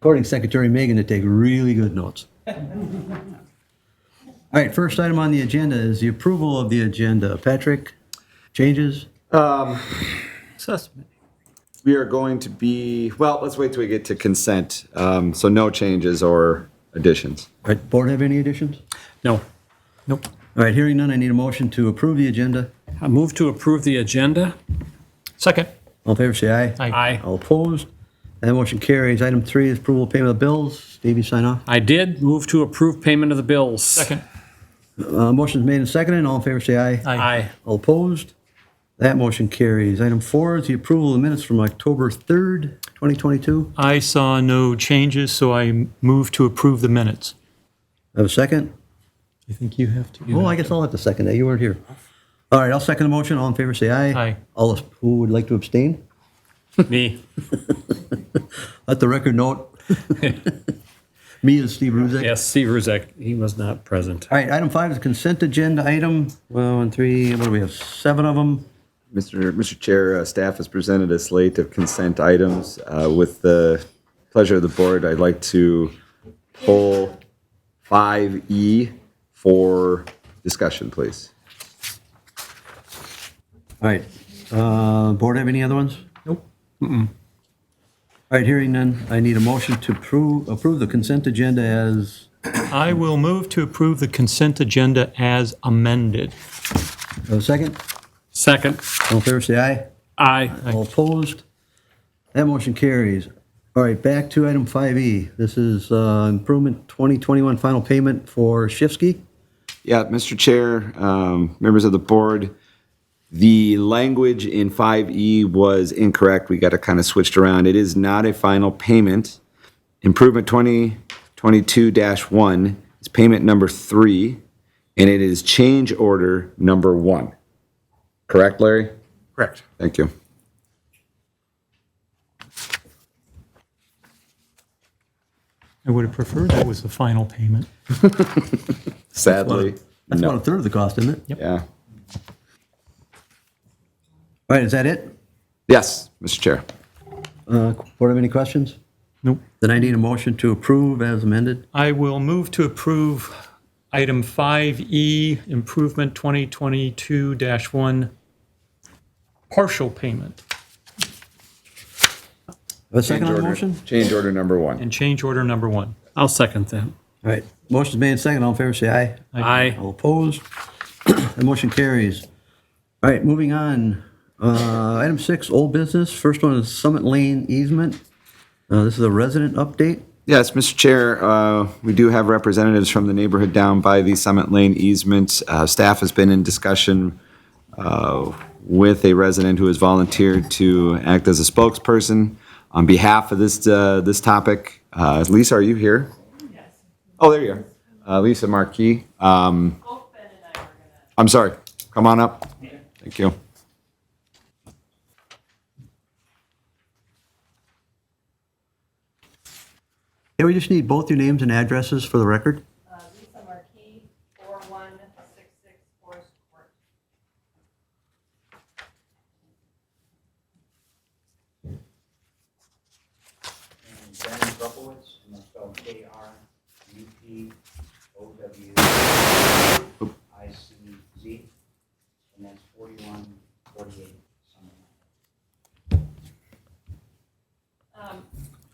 Recording Secretary Megan to take really good notes. All right, first item on the agenda is the approval of the agenda. Patrick, changes? Assessment. We are going to be, well, let's wait till we get to consent. So no changes or additions. All right, board have any additions? No. Nope. All right, hearing none, I need a motion to approve the agenda. I move to approve the agenda. Second. All in favor, say aye. Aye. All opposed? That motion carries. Item 3 is approval of payment of bills. Stevie, sign off. I did move to approve payment of the bills. Second. Motion's made and seconded. All in favor, say aye. Aye. All opposed? That motion carries. Item 4 is the approval of the minutes from October 3rd, 2022. I saw no changes, so I move to approve the minutes. Have a second? I think you have to. Oh, I guess I'll have to second that. You weren't here. All right, I'll second the motion. All in favor, say aye. Aye. All who would like to abstain? Me. Let the record note. Me is Steve Ruzek. Yes, Steve Ruzek. He was not present. All right, item 5 is consent agenda item. 1, 3, what do we have? 7 of them. Mr. Chair, staff has presented a slate of consent items. With the pleasure of the board, I'd like to pull 5E for discussion, please. All right, board have any other ones? Nope. All right, hearing none, I need a motion to approve the consent agenda as, I will move to approve the consent agenda as amended. a second? Second. All in favor, say aye. Aye. All opposed? That motion carries. All right, back to item 5E. This is improvement 2021 final payment for Shifsky. Yeah, Mr. Chair, members of the board, the language in 5E was incorrect. We got it kind of switched around. It is not a final payment. Improvement 2022-1 is payment number 3, and it is change order number 1. Correct, Larry? Correct. Thank you. I would have preferred that was the final payment. Sadly, That's no. about a third of the cost, isn't it? Yep. Yeah. All right, is that it? Yes, Mr. Chair. Board have any questions? Nope. Then I need a motion to approve as amended. I will move to approve item 5E, improvement 2022-1, partial payment, Have a second on the motion? Change order number 1. and change order number 1. I'll second that. All right, motion's made and second. All in favor, say aye. Aye. All opposed? The motion carries. All right, moving on. Item 6, old business. First one is Summit Lane easement. This is a resident update. Yes, Mr. Chair, we do have representatives from the neighborhood down by the Summit Lane easement. Staff has been in discussion with a resident who has volunteered to act as a spokesperson on behalf of this topic. Lisa, are you here? Yes. Oh, there you are. Lisa Marquis. I'm sorry. Come on up. Thank you. Yeah, we just need both your names and addresses for the record. Lisa Marquis, 4166 Forest Court. And Darren Krupowitz, and that's spelled KRUPOWICZ, and that's 4148 Summit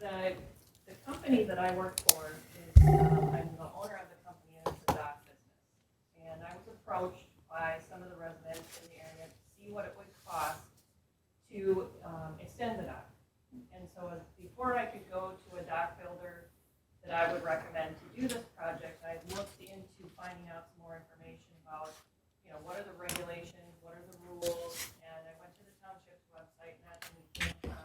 Lane. The company that I work for is, I'm the owner of the company, and it's a dock business. And I was approached by some of the residents in the area to see what it would cost to extend the dock. And so before I could go to a dock builder that I would recommend to do this project, I looked into finding out some more information about, what are the regulations, what are the rules, and I went to the Township's website, and that's when we came upon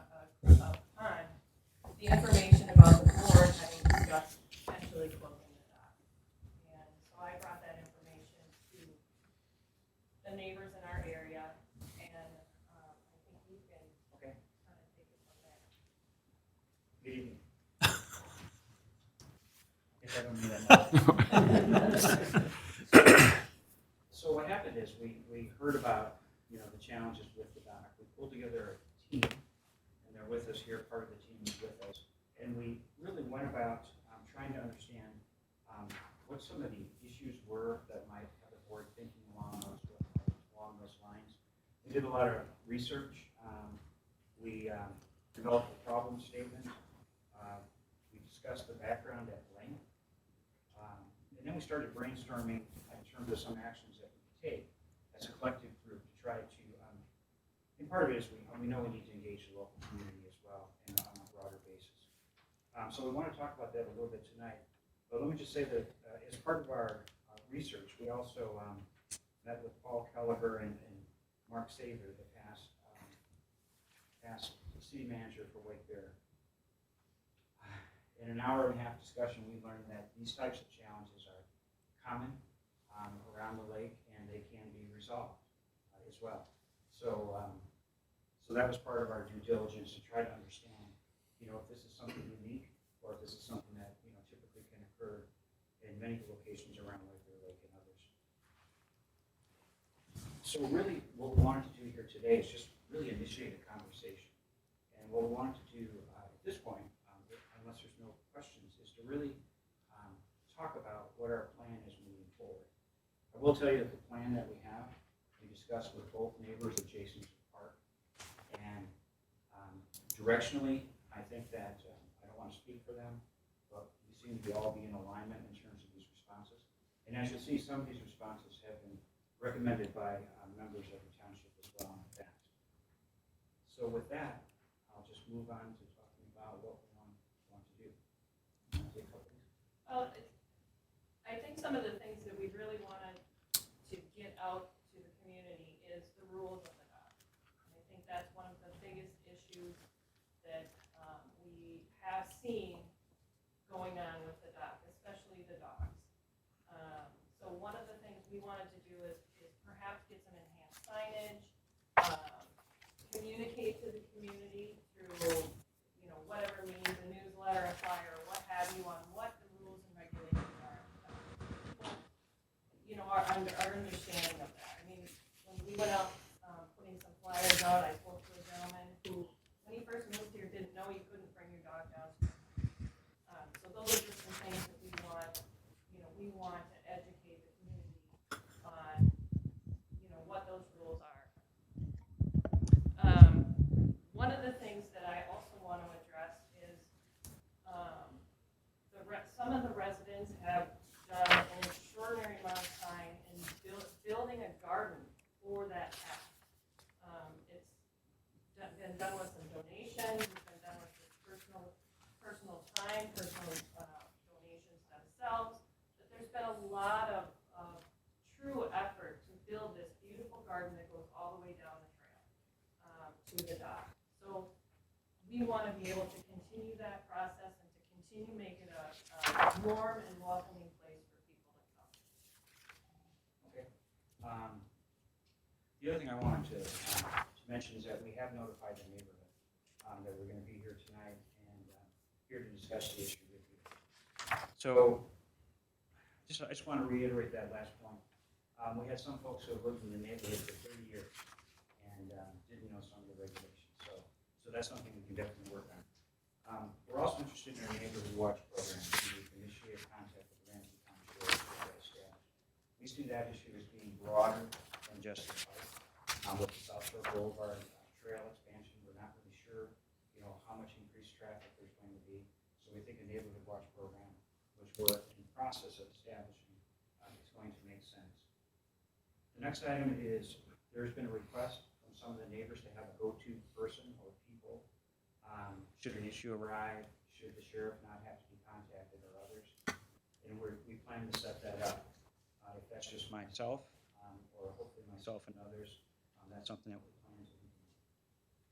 the information about the board having discussed potentially closing the dock. And so I brought that information to the neighbors in our area, and I think you can kind of take it from there. Good evening. I guess I don't need that much. So what happened is we heard about, the challenges with the dock. We pulled together a team, and they're with us here, part of the team is with us. And we really went about trying to understand what some of the issues were that might have the board thinking along those lines. We did a lot of research. We developed a problem statement. We discussed the background at length. And then we started brainstorming in terms of some actions that we could take as a collective group to try to, and part of it is we know we need to engage the local community as well and on a broader basis. So we want to talk about that a little bit tonight. But let me just say that as part of our research, we also met with Paul Kelleher and Mark Saver, the past city manager for Wake Bear. In an hour-and-a-half discussion, we learned that these types of challenges are common around the lake, and they can be resolved as well. So, so that was part of our due diligence to try to understand, if this is something unique, or if this is something that typically can occur in many locations around Wake Bear Lake and others. So really, what we wanted to do here today is just really initiate a conversation, and what we wanted to do at this point, unless there's no questions, is to really talk about what our plan is moving forward. I will tell you that the plan that we have, we discussed with both neighbors adjacent to the park, and directionally, I think that, I don't want to speak for them, but we seem to all be in alignment in terms of these responses. And as you'll see, some of these responses have been recommended by members of the township as well in the past. So with that, I'll just move on to talking about what we want to do. Take a couple of these. I think some of the things that we really wanted to get out to the community is the rules of the dock. And I think that's one of the biggest issues that we have seen going on with the dock, especially the dogs. So one of the things we wanted to do is perhaps get some enhanced signage, communicate to the community through, whatever means, a newsletter, a flyer, what have you, on what the rules and regulations are. Our understanding of that. I mean, when we went out putting some flyers out, I spoke to a gentleman who, when he first moved here, didn't know you couldn't bring your dog down. So those are just some things that we want to educate the community on, what those rules are. One of the things that I also want to address is some of the residents have done an extraordinary amount of time in building a garden for that path. It's been done with some donations, it's been done with personal time, personal donations themselves, but there's been a lot of true effort to build this beautiful garden that goes all the way down the trail to the dock. So we want to be able to continue that process and to continue to make it a warm and welcoming place for people to come. Okay. The other thing I wanted to mention is that we have notified the neighborhood that we're going to be here tonight and here to discuss the issue with you. So I just want to reiterate that last point. We had some folks who have lived in the neighborhood for 30 years and didn't know some of the regulations. So that's something we can definitely work on. We're also interested in our neighborhood watch program. We initiate contact with the Ramsey County Sheriff's staff. We see that issue as being broader than just the park. With the South Shore Boulevard trail expansion, we're not really sure, how much increased traffic there's going to be. So we think a neighborhood watch program, which we're in the process of establishing, is going to make sense. The next item is there's been a request from some of the neighbors to have a go-to person or people. Should an issue arise, should the sheriff not have to be contacted or others. And we plan to set that up. If that's just myself, or hopefully myself and others, that's something that we plan to do.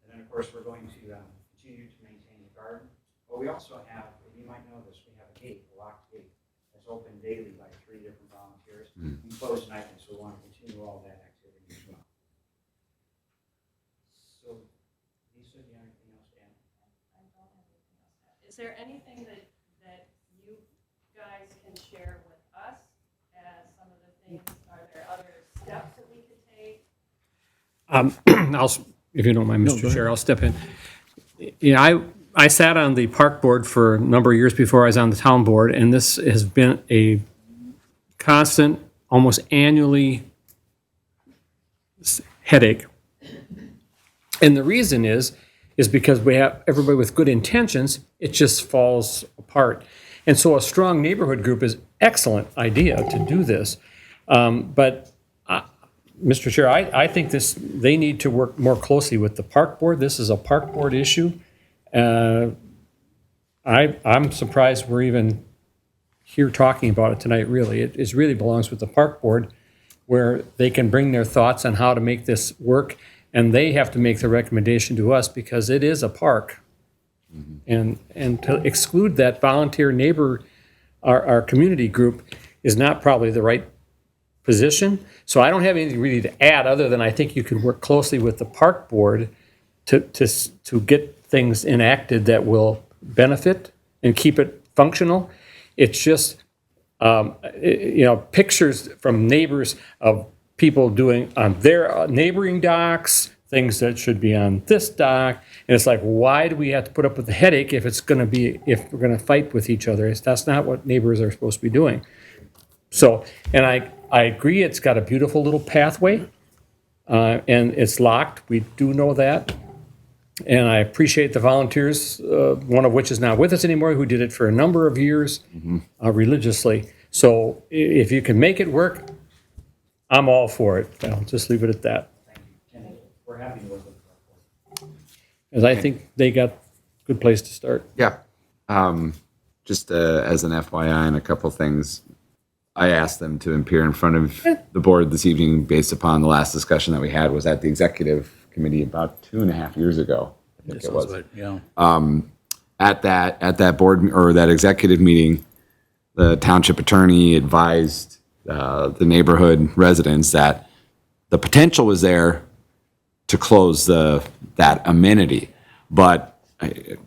And then, of course, we're going to continue to maintain the garden. But we also have, and you might know this, we have a gate, a locked gate, that's open daily by 3 different volunteers. We close nightly, so we want to continue all that activity as well. So, Lisa, do you have anything else to add? I don't have anything else to add. Is there anything that you guys can share with us as some of the things? Are there other steps that we could take? If you don't mind, No, go Mr. ahead. Chair, I'll step in. I sat on the park board for a number of years before I was on the town board, and this has been a constant, almost annually headache. And the reason is because we have everybody with good intentions, it just falls apart. And so a strong neighborhood group is excellent idea to do this. But Mr. Chair, I think they need to work more closely with the park board. This is a park board issue. I'm surprised we're even here talking about it tonight, really. It really belongs with the park board, where they can bring their thoughts on how to make this work, and they have to make the recommendation to us because it is a park. And to exclude that volunteer neighbor, our community group, is not probably the right position. So I don't have anything really to add, other than I think you could work closely with the park board to get things enacted that will benefit and keep it functional. It's just, pictures from neighbors of people doing on their neighboring docks, things that should be on this dock. And it's like, why do we have to put up with the headache if we're going to fight with each other? That's not what neighbors are supposed to be doing. So, and I agree, it's got a beautiful little pathway, and it's locked. We do know that. And I appreciate the volunteers, one of which is not with us anymore, who did it for a number of years religiously. So if you can make it work, I'm all for it. I'll just leave it at that. And we're happy to work with the board. Because I think they got a good place to start. Yeah. Just as an FYI and a couple things, I asked them to appear in front of the board this evening based upon the last discussion that we had was at the executive committee about 2.5 years ago. I think it was. At that board or that executive meeting, the township attorney advised the neighborhood residents that the potential was there to close that amenity, but it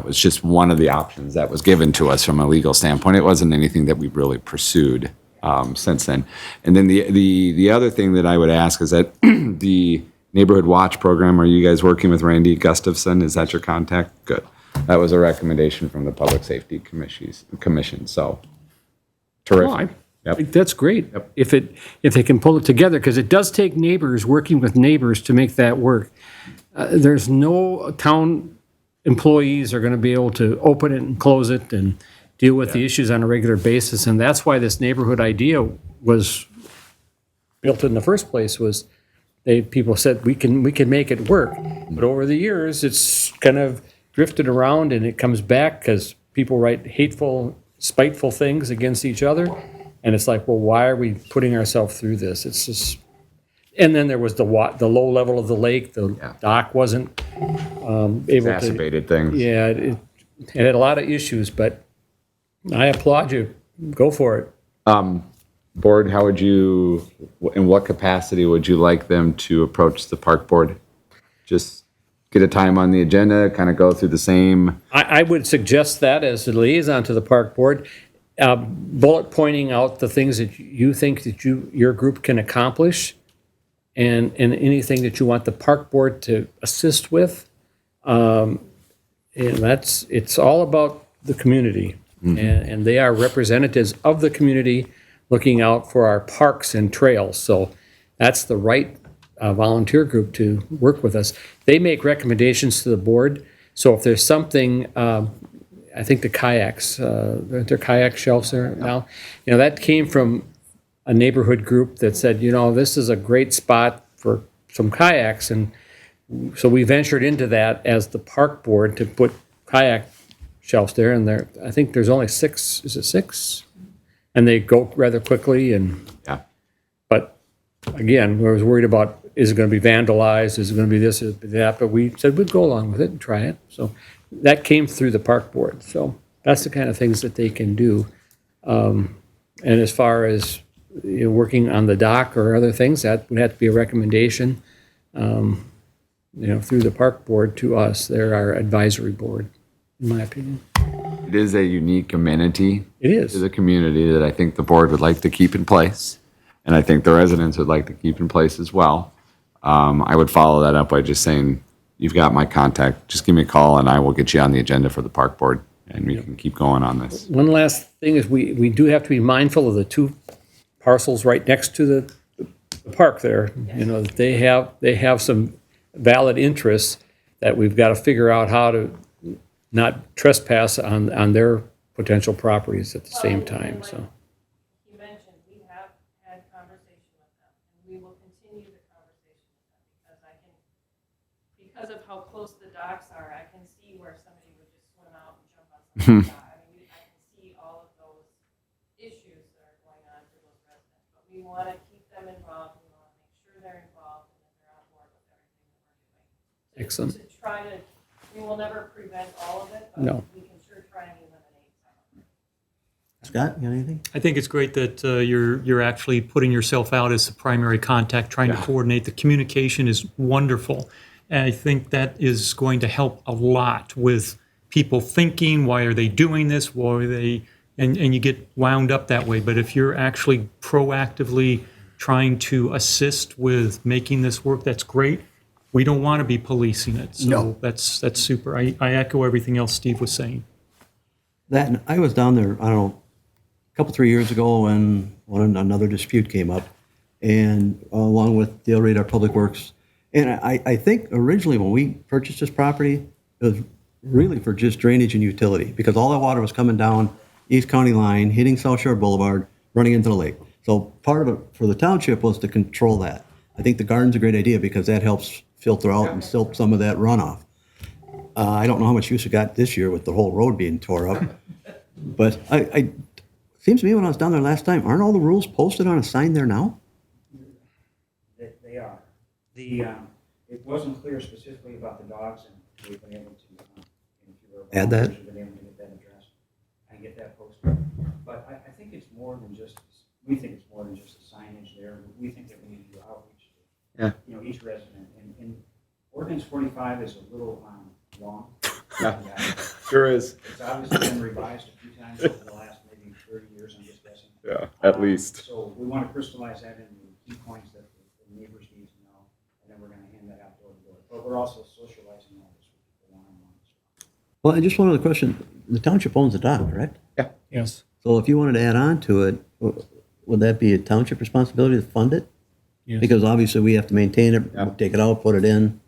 was just one of the options that was given to us from a legal standpoint. It wasn't anything that we really pursued since then. And then the other thing that I would ask is that the Neighborhood Watch program, are you guys working with Randy Gustafson? Is that your contact? Good. That was a recommendation from the Public Safety Commission. So terrific. I think that's great. Yep. If they can pull it together, because it does take neighbors working with neighbors to make that work. There's no town employees are going to be able to open it and close it and deal with the issues on a regular basis. And that's why this neighborhood idea was built in the first place. Was people said we can make it work, but over the years it's kind of drifted around and it comes back because people write hateful, spiteful things against each other, and it's like, well, why are we putting ourselves through this? It's just. And then there was the low level of the lake. The dock wasn't able to. Exacerbated things. Yeah, it had a lot of issues, but I applaud you. Go for it. Board, how would you, in what capacity would you like them to approach the park board? Just get a time on the agenda, kind of go through the same. I would suggest that as a liaison to the park board, bullet pointing out the things that you think that your group can accomplish, and anything that you want the park board to assist with. And it's all about the community. And they are representatives of the community looking out for our parks and trails. So that's the right volunteer group to work with us. They make recommendations to the board. So if there's something, I think the kayaks, aren't there kayak shelves there now? That came from a neighborhood group that said, this is a great spot for some kayaks. And so we ventured into that as the park board to put kayak shelves there. And I think there's only 6, is it 6? And they go rather quickly. But again, I was worried about, is it going to be vandalized? Is it going to be this, is it that? But we said we'd go along with it and try it. So that came through the park board. So that's the kind of things that they can do. And as far as working on the dock or other things, that would have to be a recommendation, through the park board to us. They're our advisory board, in my opinion. It is a unique amenity. It is. To the community that I think the board would like to keep in place, and I think the residents would like to keep in place as well. I would follow that up by just saying, you've got my contact. Just give me a call and I will get you on the agenda for the park board and we can keep going on this. One last thing is we do have to be mindful of the two parcels right next to the park there. You know, that they have some valid interests that we've got to figure out how to not trespass on their potential properties at the same time, so. You mentioned, we have had conversation with them, and we will continue the conversation with them, because of how close the docks are, I can see where somebody would just swim out and jump on somebody's dock. I mean, I can see all of those issues that are going on for those residents, but we want to keep them involved, we want to make sure they're involved, and that they're on board with everything that we're doing. Excellent. To try to, we will never prevent all of it, but No. we can sure try and eliminate some of it. Scott, you got anything? I think it's great that you're actually putting yourself out as the primary contact, trying to coordinate. The communication is wonderful. And I think that is going to help a lot with people thinking, why are they doing this? Why are they, and you get wound up that way. But if you're actually proactively trying to assist with making this work, that's great. We don't want to be policing it. So No. that's super. I echo everything else Steve was saying. That, and I was down there, I don't know, a couple, 3 years ago when another dispute came up, and along with Dale Radar Public Works. And I think originally when we purchased this property, it was really for just drainage and utility, because all that water was coming down East County line, hitting South Shore Boulevard, running into the lake. So part of it for the township was to control that. I think the garden's a great idea because that helps filter out and silt some of that runoff. I don't know how much use it got this year with the whole road being tore up, but I seems to me when I was down there last time, aren't all the rules posted on a sign there now? They are. It wasn't clear specifically about the dogs, and we've been able to, if you were Add that? we've been able to get that addressed and get that posted. But I think it's more than just, we think it's more than just the signage there. We think that we need to do outreach to, Yeah. you know, each resident. And ordinance 45 is a little long. Yeah. And, Sure is. it's obviously been revised a few times over the last maybe 30 years, I'm just guessing. Yeah, at least. So we want to crystallize that into key points that the neighbors need to know, and then we're going to hand that out door to door. But we're also socializing all this with people one-on-one as well. Well, and just one other question. The township owns the dock, correct? Yes. So if you wanted to add on to it, would that be a township responsibility to fund it? Yes. Because obviously we have to maintain it, Yeah. take it out, put it in.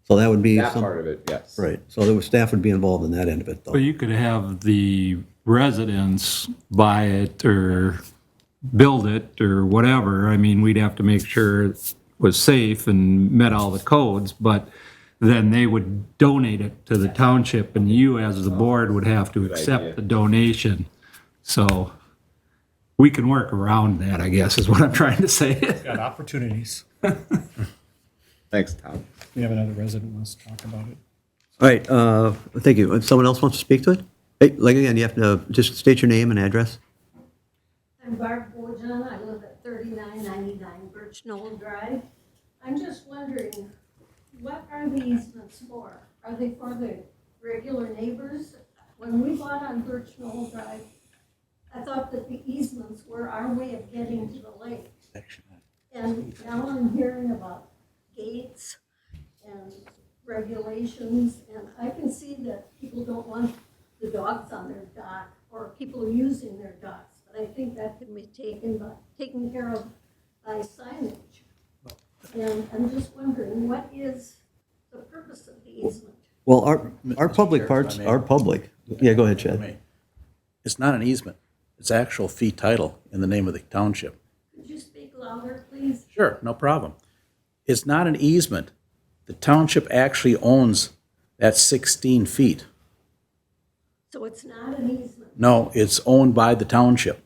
So that would be That some, part of it, yes. right. So the staff would be involved in that end of it, though. Well, you could have the residents buy it or build it or whatever. I mean, we'd have to make sure it was safe and met all the codes, but then they would donate it to the township and you as the board would have to idea. accept the donation. So we can work around that, I guess, is what I'm trying to say. Got opportunities. Thanks, Tom. We have another resident who wants to talk about it. All right, thank you. If someone else wants to speak to it? Hey, like again, you have to just state your name and address. I'm Barb Bojan. I live at 3999 Birch Knoll Drive. I'm just wondering, what are the easements for? Are they for the regular neighbors? When we bought on Birch Knoll Drive, I thought that the easements were our way of getting to the lake. And now I'm hearing about gates and regulations, and I can see that people don't want the dogs on their dock or people using their docks, but I think that can be taken care of by signage. And I'm just wondering, what is the purpose of the easement? Well, our public Chair, parts if I may. are public. Yeah, go ahead, Chad. It's not an easement. It's actual fee title in the name of the township. Could you speak louder, please? Sure, no problem. It's not an easement. The township actually owns that 16 feet. So it's not an easement? No, it's owned by the township.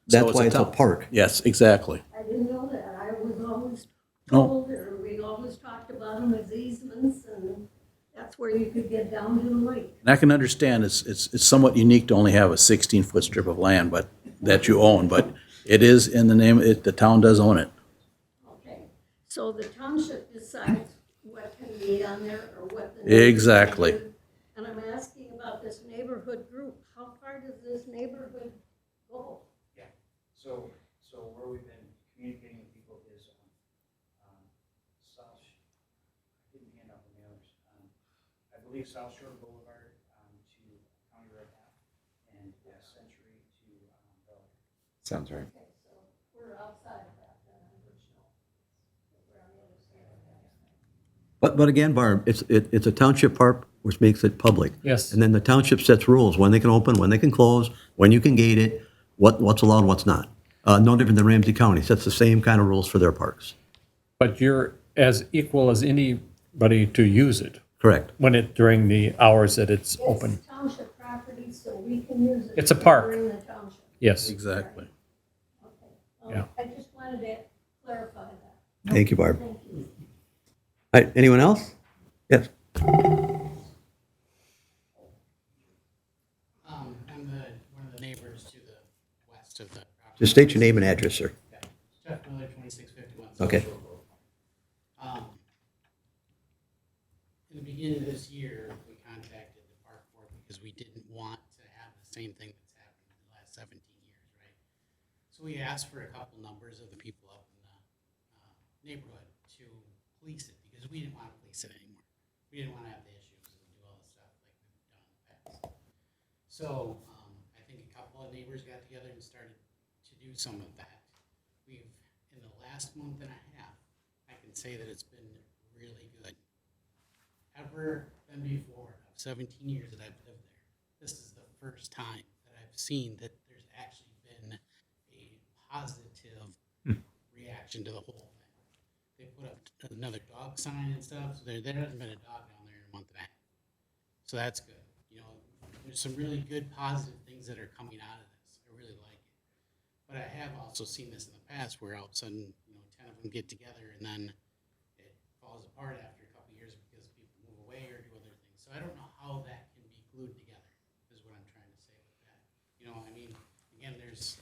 That's So why it's a town- park. Yes, exactly. I didn't know that. I was always No. told, or we always talked about them as easements, and that's where you could get down to the lake. And I can understand it's somewhat unique to only have a 16-foot strip of land, but that you own, but it is in the name, the town does own it. Okay, so the township decides what can be on there or what the. neighbors Exactly. can do. And I'm asking about this neighborhood group. How far does this neighborhood go? Yeah, so where we've been communicating with people is, South, I didn't hand out the believe South Shore Boulevard to County Road F, and Century to Bel Air. Sounds right. Okay, so we're outside of that then, on Birchnow. We're on the other side of that. But again, Barb, it's a township park, which makes it public. Yes. And then the township sets rules, when they can open, when they can close, when you can gate it, what's allowed, what's not. No different than Ramsey County, sets the same kind of rules for their parks. But you're as equal as anybody to use it Correct. during the hours that it's open. It's township property, so we can use it. It's a park. During the township. Yes. Exactly. Okay. Yeah. I just wanted to clarify that. Thank you, Barb. Thank you. All right, anyone else? Yes. I'm one of the neighbors to the west of the property. Just state your name and address, sir. Okay. Jeff Miller, 2651 South Okay. Shore Road. In the beginning of this year, we contacted the park board because we didn't want to have the same thing that's happened in the last 17 years, right? So we asked for a couple numbers of the people up in the neighborhood to police it because we didn't want to police it anymore. We didn't want to have the issues and do all the stuff like we've done in the past. So I think a couple of neighbors got together and started to do some of that. We've, in the last month and a half, I can say that it's been really good. Ever than before, of 17 years that I've lived there, this is the first time that I've seen that there's actually been a positive reaction to the whole thing. They put up another dog sign and stuff, so there hasn't been a dog down there in a month and a half. So that's good. You know, there's some really good positive things that are coming out of this. I really like it. But I have also seen this in the past where all of a sudden, 10 of them get together and then it falls apart after a couple of years because people move away or do other things. So I don't know how that can be glued together, is what I'm trying to say with that. I mean, again, there's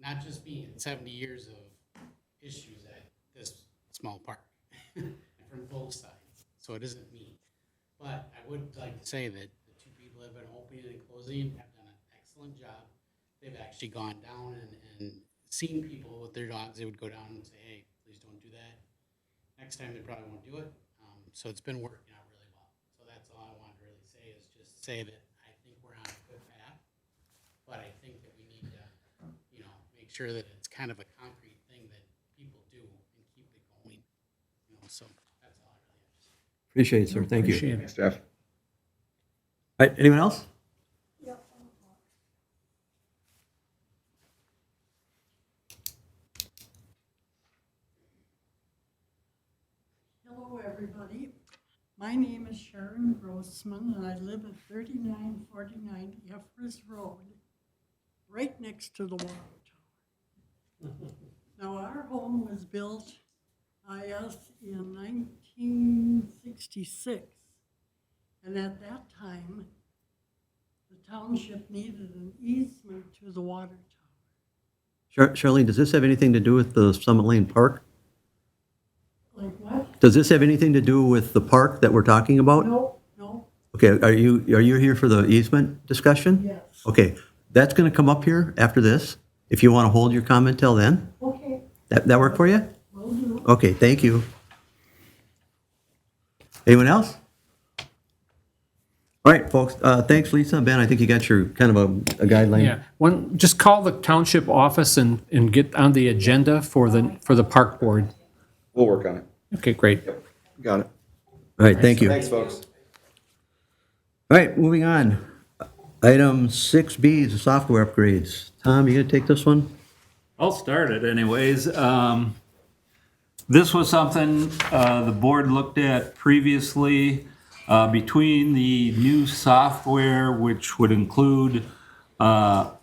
not just me, 70 years of issues at this small park from both sides. So it isn't me. But I would like to say that the two people that have been opening and closing have done an excellent job. They've actually gone down and seen people with their dogs. They would go down and say, hey, please don't do that. Next time they probably won't do it. So it's been working out really well. So that's all I wanted to really say is just say that I think we're on a good path. But I think that we need to, make sure that it's kind of a concrete thing that people do and keep it going. So that's all I really have to say. Appreciate it, sir. Thank you. Appreciate it. Thanks, Jeff. All right, anyone else? Yep. Hello, everybody. My name is Sharon Grossman, and I live at 3949 Jeffers Road, right next to the water tower. Now, our home was built by us in 1966, and at that time, the township needed an easement to the water tower. Charlene, does this have anything to do with the Summit Lane Park? Like what? Does this have anything to do with the park that we're talking about? No. Okay, are you here for the easement discussion? Yes. Okay, that's going to come up here after this, if you want to hold your comment till then. Okay, That work for you? will do. Okay, thank you. Anyone else? All right, folks, thanks, Lisa. Ben, I think you got your kind of a guideline. Yeah, just call the township office and get on the agenda for the park board. We'll work on it. Okay, great. Got it. All right, thank you. Thanks, folks. All right, moving on. Item 6B is the software upgrades. Tom, you gonna take this one? I'll start it anyways. This was something the board looked at previously between the new software, which would include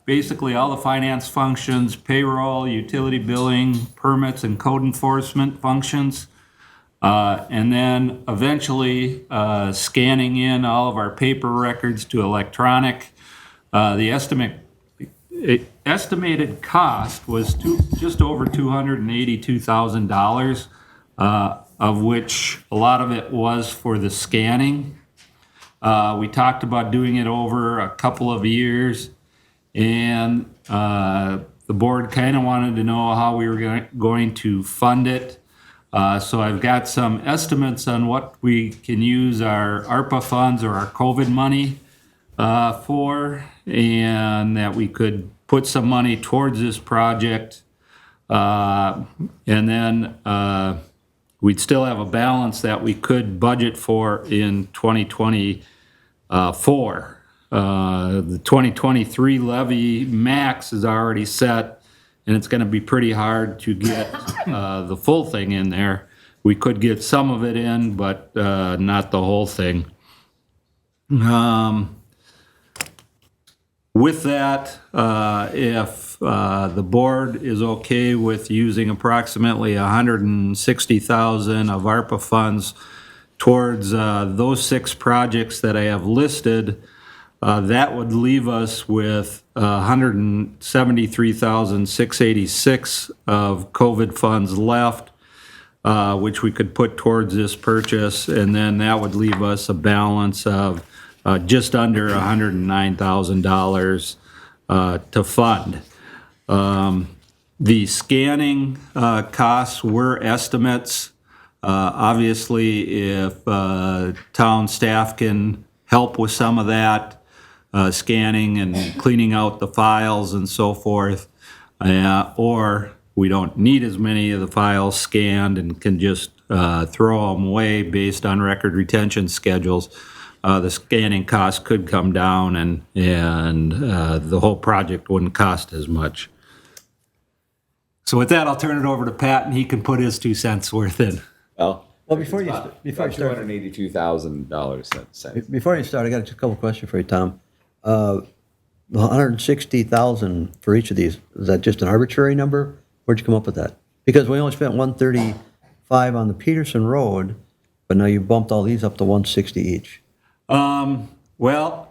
basically all the finance functions, payroll, utility billing, permits, and code enforcement functions. And then eventually scanning in all of our paper records to electronic. The estimated cost was just over $282,000, of which a lot of it was for the scanning. We talked about doing it over a couple of years, and the board kind of wanted to know how we were going to fund it. So I've got some estimates on what we can use our ARPA funds or our COVID money for, and that we could put some money towards this project. And then we'd still have a balance that we could budget for in 2024. The 2023 levy max is already set, and it's going to be pretty hard to get the full thing in there. We could get some of it in, but not the whole thing. With that, if the board is okay with using approximately $160,000 of ARPA funds towards those 6 projects that I have listed, that would leave us with $173,686 of COVID funds left, which we could put towards this purchase, and then that would leave us a balance of just under $109,000 to fund. The scanning costs were estimates. Obviously, if town staff can help with some of that, scanning and cleaning out the files and so forth, or we don't need as many of the files scanned and can just throw them away based on record retention schedules, the scanning costs could come down and the whole project wouldn't cost as much. So with that, I'll turn it over to Pat, and he can put his 2 cents worth in. Well, Before you start, $282,000. before you start, I got a couple questions for you, Tom. The 160,000 for each of these, is that just an arbitrary number? Where'd you come up with that? Because we only spent 135 on the Peterson Road, but now you bumped all these up to 160 each. Well,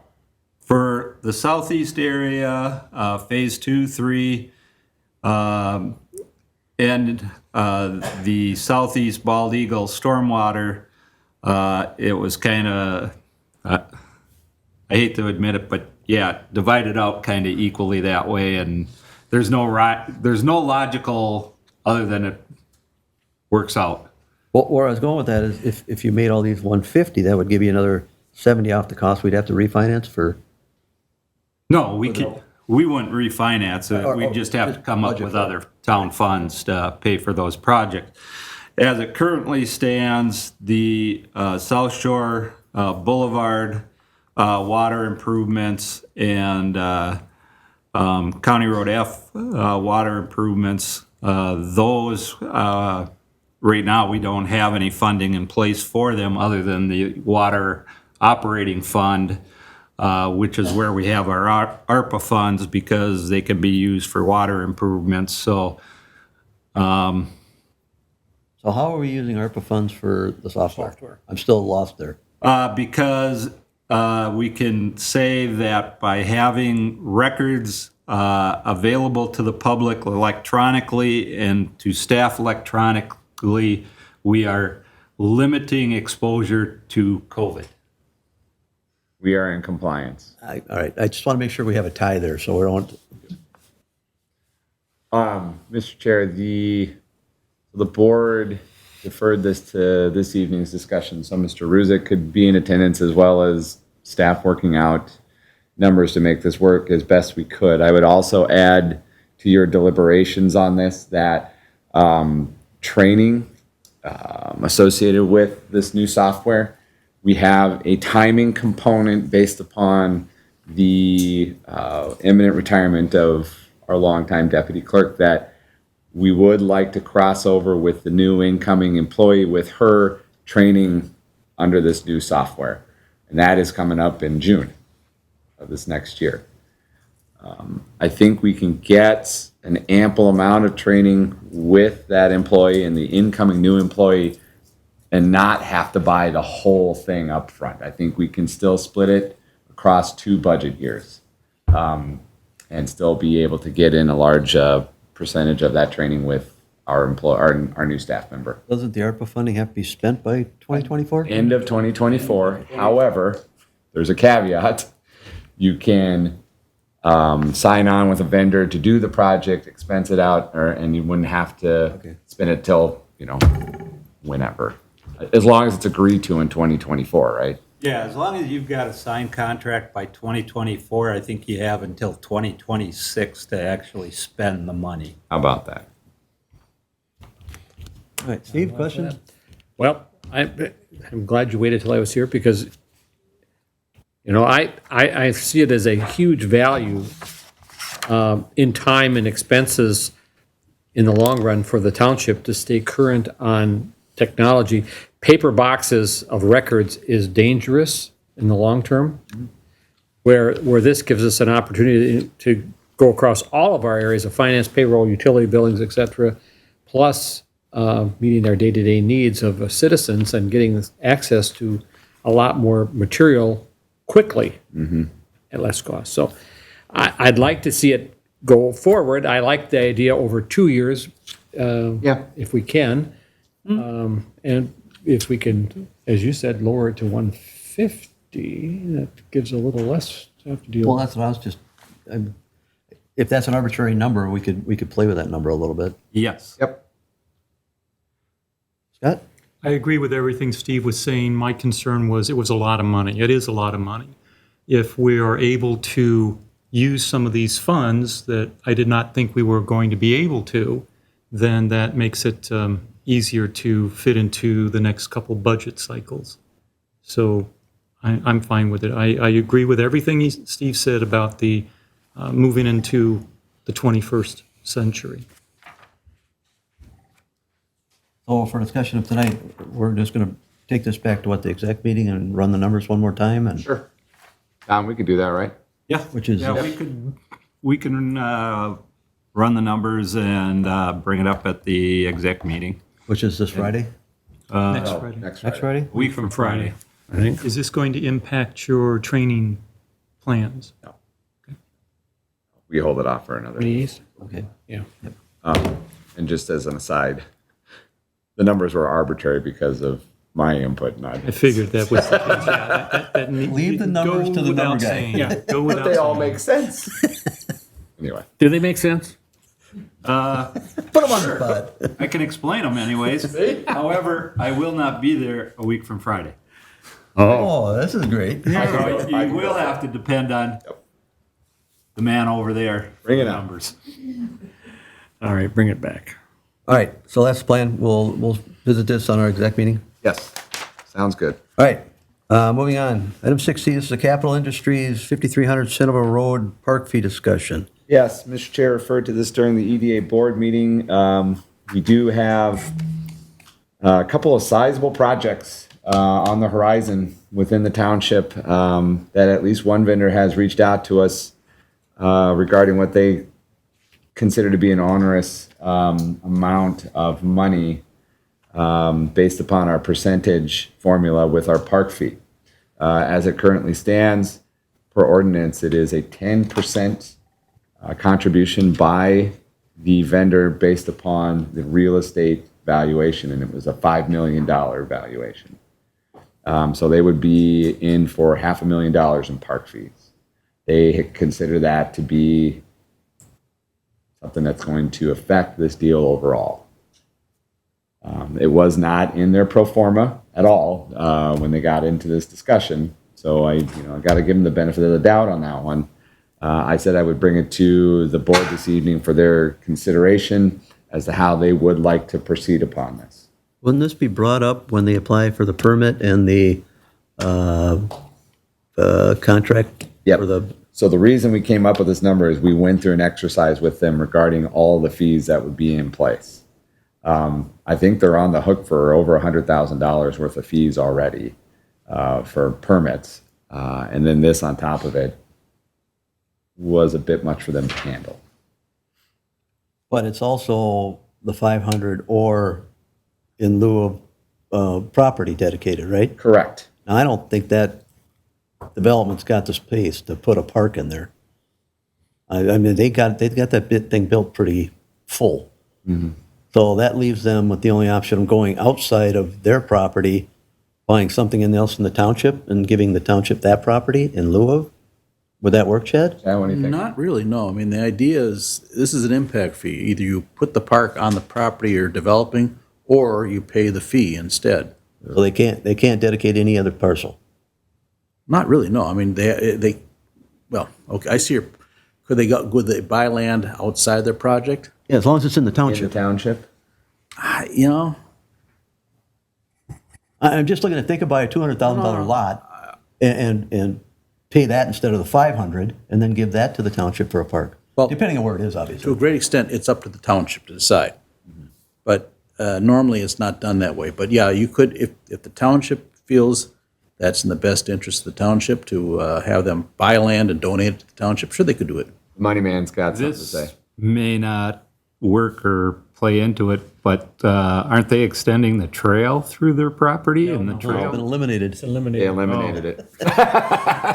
for the southeast area, phase 2, 3, and the southeast Bald Eagle stormwater, it was kind of, I hate to admit it, but yeah, divided out kind of equally that way, and there's no logical other than it works out. Well, where I was going with that is if you made all these 150, that would give you another 70 off the cost we'd have to refinance for. No, we wouldn't refinance it. Or- We'd just have to come up budget with for it. other town funds to pay for those projects. As it currently stands, the South Shore Boulevard water improvements and County Road F water improvements, those right now we don't have any funding in place for them other than the water operating fund, which is where we have our ARPA funds because they can be used for water improvements. So So how are we using ARPA funds for the software? I'm still lost there. because we can say that by having records available to the public electronically and to staff electronically, we are limiting exposure to COVID. We are in compliance. All right, I just want to make sure we have a tie there, so we don't. Mr. Chair, the board deferred this to this evening's discussion, so Mr. Ruzick could be in attendance as well as staff working out numbers to make this work as best we could. I would also add to your deliberations on this that training associated with this new software, we have a timing component based upon the imminent retirement of our longtime deputy clerk that we would like to cross over with the new incoming employee with her training under this new software. And that is coming up in June of this next year. I think we can get an ample amount of training with that employee and the incoming new employee and not have to buy the whole thing up front. I think we can still split it across 2 budget years and still be able to get in a large percentage of that training with our new staff member. Doesn't the ARPA funding have to be spent by 2024? End of 2024. However, there's a caveat. You can sign on with a vendor to do the project, expense it out, and you wouldn't have to spend it till whenever. As long as it's agreed to in 2024, right? Yeah, as long as you've got a signed contract by 2024, I think you have until 2026 to actually spend the money. How about that? All right, Steve, question? Well, I'm glad you waited till I was here because, I see it as a huge value in time and expenses in the long run for the township to stay current on technology. Paper boxes of records is dangerous in the long term, where this gives us an opportunity to go across all of our areas of finance, payroll, utility billings, et cetera, plus meeting our day-to-day needs of citizens and getting access to a lot more material quickly at less cost. So I'd like to see it go forward. I like the idea over 2 years, if we can. And if we can, as you said, lower it to 150, that gives a little less to have to deal Well, with. that's what I was just, if that's an arbitrary number, we could play with that number a little bit. Yes. Yep. Scott? I agree with everything Steve was saying. My concern was it was a lot of money. It is a lot of money. If we are able to use some of these funds that I did not think we were going to be able to, then that makes it easier to fit into the next couple budget cycles. So I'm fine with it. I agree with everything Steve said about the moving into the 21st century. So for discussion of tonight, we're just going to take this back to the exec meeting and run the numbers one more time, and Sure. Tom, we could do that, right? Yeah. which is, Yeah, we can run the numbers and bring it up at the exec meeting. which is this Friday? Next Friday. Next Next Friday. Friday? A week from Friday. I think. Is this going to impact your training plans? We hold it off for another. Please. Okay. Yeah. And just as an aside, the numbers were arbitrary because of my input, not. I figured that was the case. Yeah, that Leave the numbers go to the number without guy. saying. Yeah, go without They all saying. make sense. Anyway. Do they make sense? Put them on the spot. I can explain them anyways. However, I will not be there a week from Friday. Oh, this is great. So you will have to depend on the man over there. Bring it for on. numbers. All right, bring it back. All right, so that's the plan. We'll visit this on our exec meeting. Yes. Sounds good. All right, moving on. Item 60, this is the Capital Industries 5300 Cinema Road Park Fee discussion. Yes, Mr. Chair referred to this during the EDA board meeting. We do have a couple of sizable projects on the horizon within the township that at least one vendor has reached out to us regarding what they consider to be an onerous amount of money based upon our percentage formula with our park fee. As it currently stands, per ordinance, it is a 10% contribution by the vendor based upon the real estate valuation, and it was a $5 million valuation. So they would be in for $500,000 in park fees. They consider that to be something that's going to affect this deal overall. It was not in their pro forma at all when they got into this discussion, so I got to give them the benefit of the doubt on that one. I said I would bring it to the board this evening for their consideration as to how they would like to proceed upon this. Wouldn't this be brought up when they apply for the permit and the contract? Yep. For the, So the reason we came up with this number is we went through an exercise with them regarding all the fees that would be in place. I think they're on the hook for over $100,000 worth of fees already for permits. And then this on top of it was a bit much for them to handle. but it's also the 500 or in lieu of property dedicated, right? Correct. Now, I don't think that development's got the space to put a park in there. I mean, they've got that thing built pretty full. So that leaves them with the only option of going outside of their property, buying something else in the township and giving the township that property in lieu of. Would that work, Chad? Chad, what do you think? Not really, no. I mean, the idea is, this is an impact fee. Either you put the park on the property you're developing, or you pay the fee instead. So they can't dedicate any other parcel. Not really, no. I mean, well, okay, I see your, would they buy land outside their project? Yeah, as long as it's in the In the township. township? You know, I'm just looking at, they could buy a $200,000 lot and pay that instead of the 500 and then give that to the township for a park. Well, Depending on where it is, to a obviously. great extent, it's up to the township to decide. But normally, it's not done that way. But yeah, you could, if the township feels that's in the best interest of the township to have them buy land and donate it to the township, sure, they could do it. Money man's got something to This say. may not work or play into it, but aren't they extending the trail through their property and the It's been trail? eliminated. It's They eliminated. eliminated it.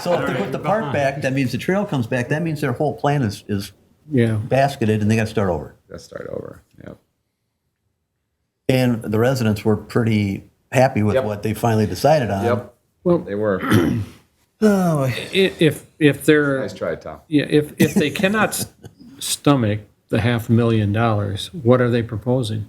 So if they put the park back, that means the trail comes back. That means their whole plan is Yeah. basketed and they got to start over. Let's start over. Yep. And the residents were pretty happy with Yep. what they finally decided on. Yep. Well, They were. if they're, Nice try, Tom. yeah, if they cannot stomach the $500,000, what are they proposing?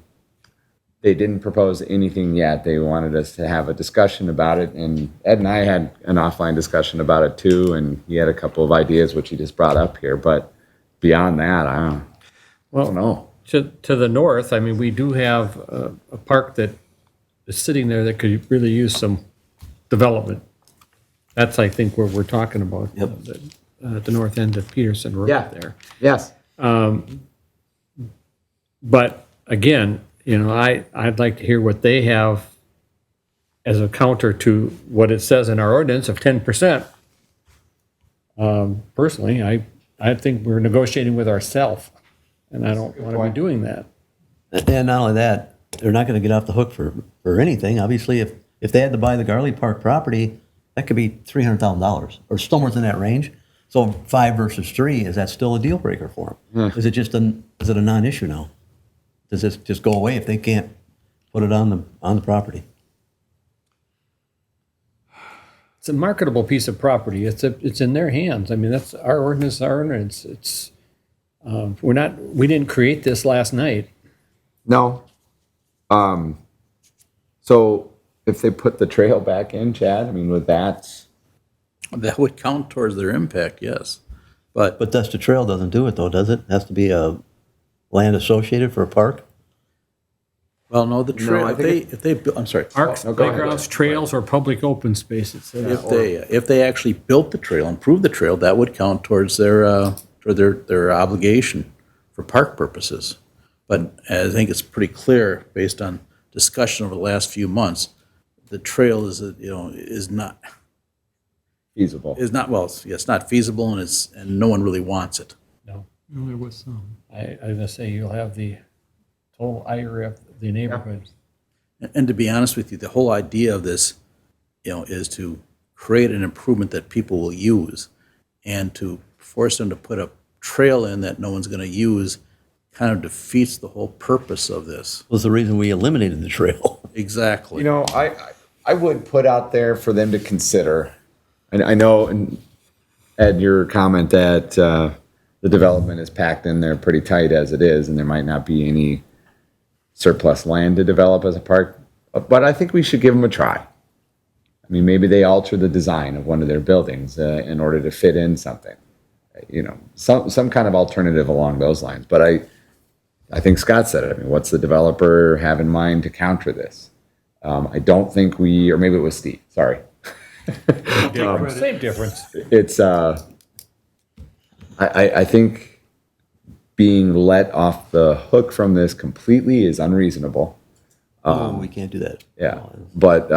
They didn't propose anything yet. They wanted us to have a discussion about it, and Ed and I had an offline discussion about it too, and he had a couple of ideas which he just brought up here, but beyond that, I don't know. To the north, I mean, we do have a park that is sitting there that could really use some development. That's, I think, where we're talking about. Yep. The north end of Peterson Road Yeah. there. Yes. But again, you know, I'd like to hear what they have as a counter to what it says in our ordinance of 10%. Personally, I think we're negotiating with ourselves, and I don't want to be doing that. And not only that, they're not going to get off the hook for anything. Obviously, if they had to buy the Garley Park property, that could be $300,000 or somewhere in that range. So 5 versus 3, is that still a deal breaker for them? Is it a non-issue now? Does this just go away if they can't put it on the property? It's a marketable piece of property. It's in their hands. I mean, that's our ordinance, It's we didn't create this last night. No. So if they put the trail back in, Chad, I mean, with that, That would count towards their impact, yes. But But Dusty Trail doesn't do it though, does it? Has to be a land associated for a park? well, no, the trail. I think if they, I'm sorry. Parks, no, go ahead. playgrounds, trails, or public open spaces. If they actually built the trail, improved the trail, that would count towards their obligation for park purposes. But I think it's pretty clear, based on discussion over the last few months, the trail is not feasible. well, it's not feasible, and no one really wants it. No. There was some. I was gonna say, you'll have the total ire of the neighborhood. And to be honest with you, the whole idea of this, is to create an improvement that people will use, and to force them to put a trail in that no one's going to use kind of defeats the whole purpose of this. Was the reason we eliminated the trail. Exactly. You know, I would put out there for them to consider, and I know, and Ed, your comment that the development is packed in there pretty tight as it is, and there might not be any surplus land to develop as a park, but I think we should give them a try. I mean, maybe they alter the design of one of their buildings in order to fit in something, some kind of alternative along those lines. But I think Scott said it. I mean, what's the developer have in mind to counter this? I don't think or maybe it was Steve, sorry. Same difference. It's, I think being let off the hook from this completely is unreasonable. We can't do that. Yeah, but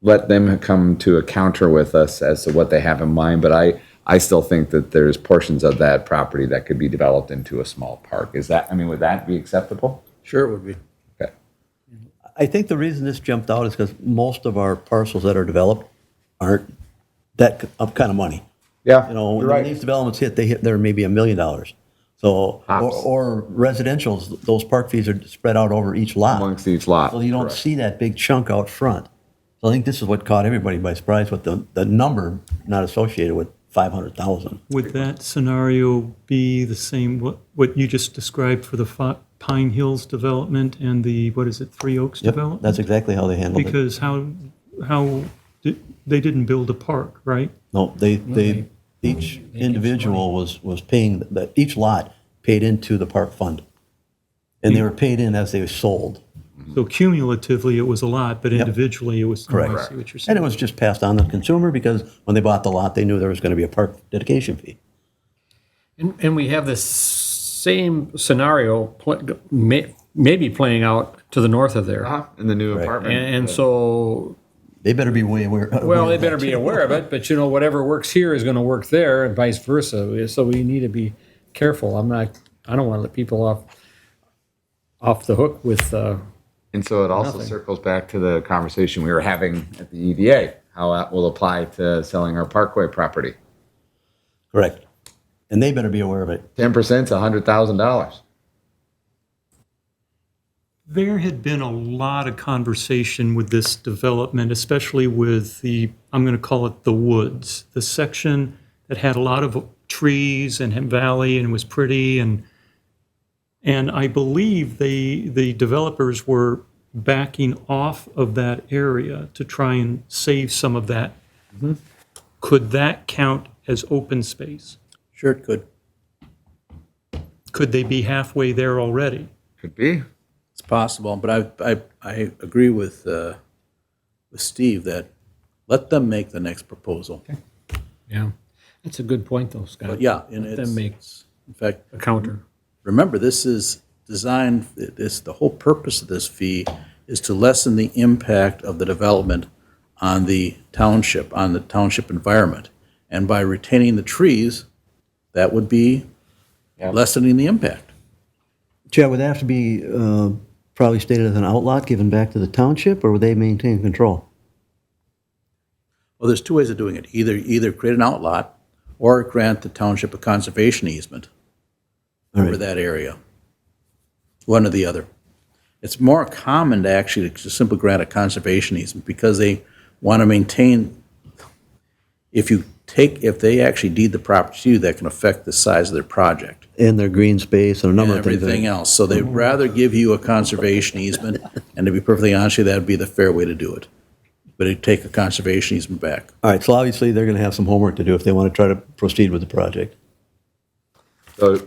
let them come to a counter with us as to what they have in mind. But I still think that there's portions of that property that could be developed into a small park. Would that be acceptable? Sure it would be. Okay. I think the reason this jumped out is because most of our parcels that are developed aren't that kind of money. Yeah, When you're right. these developments they're maybe $1 million. So, Tops. or residentials, those park fees are spread out over each lot. Amongst each lot. So you don't Correct. see that big chunk out front. So I think this is what caught everybody by surprise with the number not associated with 500,000. Would that scenario be the same, what you just described for the Pine Hills development and the, what is it, Three Oaks Yep, development? that's exactly how they handled it. Because they didn't build a park, right? No, each individual was paying, each lot paid into the park fund. And they were paid in as they sold. So cumulatively, it was a lot, but Yep. individually, it was, oh, I Correct. see what you're And saying. it was just passed on to the consumer because when they bought the lot, they knew there was going to be a park dedication fee. And we have this same scenario maybe playing out to the north of there. In the new apartment. And so, They better be way aware. well, they better be aware of it, but whatever works here is going to work there and vice versa. So we need to be careful. I don't want to let people off the hook with, And so it also Nothing. circles back to the conversation we were having at the EDA, how that will apply to selling our Parkway property. Correct. And they better be aware of it. 10% is $100,000. There had been a lot of conversation with this development, especially with the, I'm going to call it the woods, the section that had a lot of trees and valley and was pretty, and I believe the developers were backing off of that area to try and save some of that. Could that count as open space? Sure it could. Could they be halfway there already? Could be. It's possible, but I agree with Steve that let them make the next proposal. yeah, that's a good point though, Scott. But yeah, and Let them make in fact, a counter. remember, this is designed, the whole purpose of this fee is to lessen the impact of the development on the township environment. And by retaining the trees, that would be lessening the impact. Chad, would that have to be probably stated as an outlot given back to the township, or would they maintain control? Well, there's two ways of doing it. Either create an outlot or grant the township a conservation easement All over right. that area. One or the other. It's more common to actually just simply grant a conservation easement because they want to maintain, if they actually deed the property to you, that can affect the size of their project And their green space and a number and of things. everything else. So they'd rather give you a conservation easement, and to be perfectly honest with you, that'd be the fair way to do it. But it'd take a conservation easement back. All right, so obviously they're going to have some homework to do if they want to try to proceed with the project. So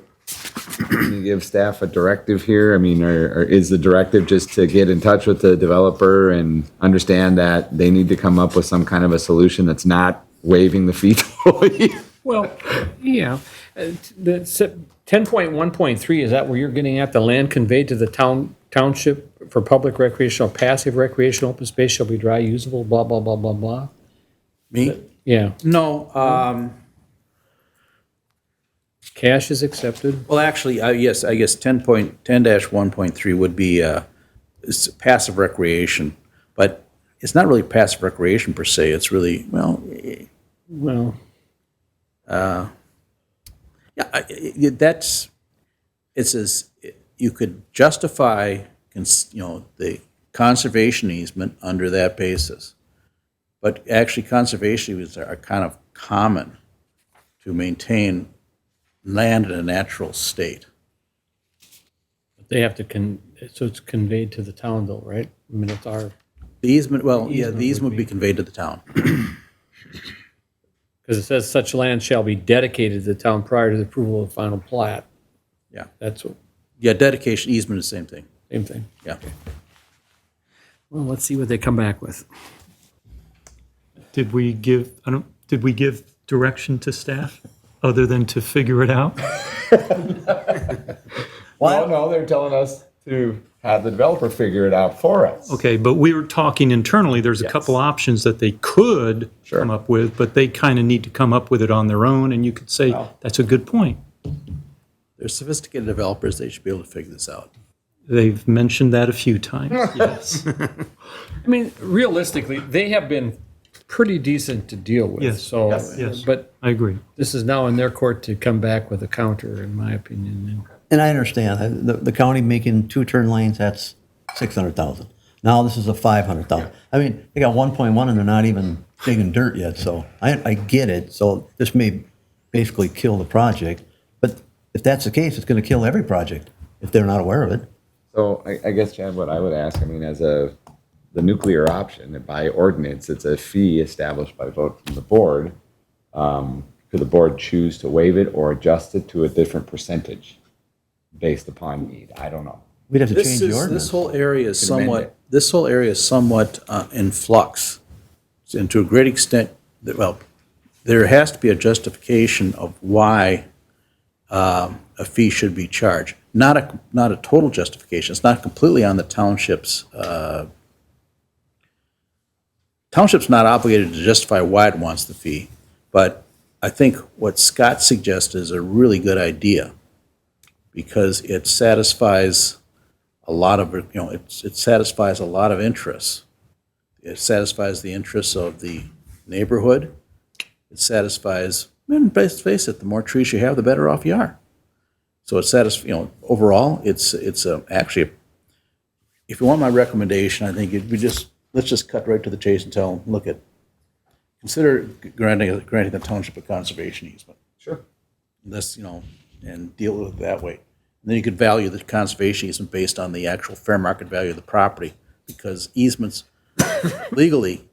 can you give staff a directive here? I mean, or is the directive just to get in touch with the developer and understand that they need to come up with some kind of a solution that's not waiving the fee totally? Well, yeah, the 10.1.3, is that where you're getting at? The land conveyed to the township for public recreational, passive recreational open space shall be dry, usable, blah, blah, blah, blah, blah. Me? Yeah, No, cash is accepted. well, actually, yes, I guess 10.1.3 would be it's passive recreation, but it's not really passive recreation per se. It's really, well, Well, yeah, it says you could justify, the conservation easement under that basis. But actually, conservation easements are kind of common to maintain land in a natural state. they have to so it's conveyed to the town though, right? I mean, it's our, The easement, well, yeah, Easement the easement would would be conveyed to the town. because it says such land shall be dedicated to the town prior to the approval of the final plat. Yeah. That's what, Yeah, dedication, easement is the same thing. same thing. Yeah. Well, let's see what they come back with. Did we give direction to staff other than to figure it out? Well, no, they're telling us to have the developer figure it out for us. Okay, but we were talking internally, there's a couple options that they could Sure. come up with, but they kind of need to come up with it on their own, and you could say, that's a good point. They're sophisticated developers, they should be able to figure this out. They've mentioned that a few times. Yes. I mean, realistically, they have been pretty decent to deal with. Yes. So, Yes. but I agree. this is now in their court to come back with a counter, in my opinion. And I understand, the county making two turn lanes, that's 600,000. Now this is a 500,000. I mean, they got 1.1 and they're not even digging dirt yet, so I get it. So this may basically kill the project, but if that's the case, it's going to kill every project. if they're not aware of it. So I guess, Chad, what I would ask, I mean, the nuclear option, by ordinance, it's a fee established by vote from the board. Could the board choose to waive it or adjust it to a different percentage based upon need? I don't know. We'd have to change the ordinance. This whole area is Can amend somewhat, it. this whole area is somewhat in flux. And to a great extent, well, there has to be a justification of why a fee should be charged. Not a total justification. It's not completely on the township's. Township's not obligated to justify why it wants the fee, but I think what Scott suggests is a really good idea because it satisfies a lot of, it satisfies a lot of interests. It satisfies the interests of the neighborhood. It satisfies, let's face it, the more trees you have, the better off you are. So it satisfies, overall, it's actually, if you want my recommendation, I think let's just cut right to the chase and tell them, consider granting the township a conservation easement. Sure. This, and deal with it that way. And then you could value the conservation easement based on the actual fair market value of the property, because easements, legally,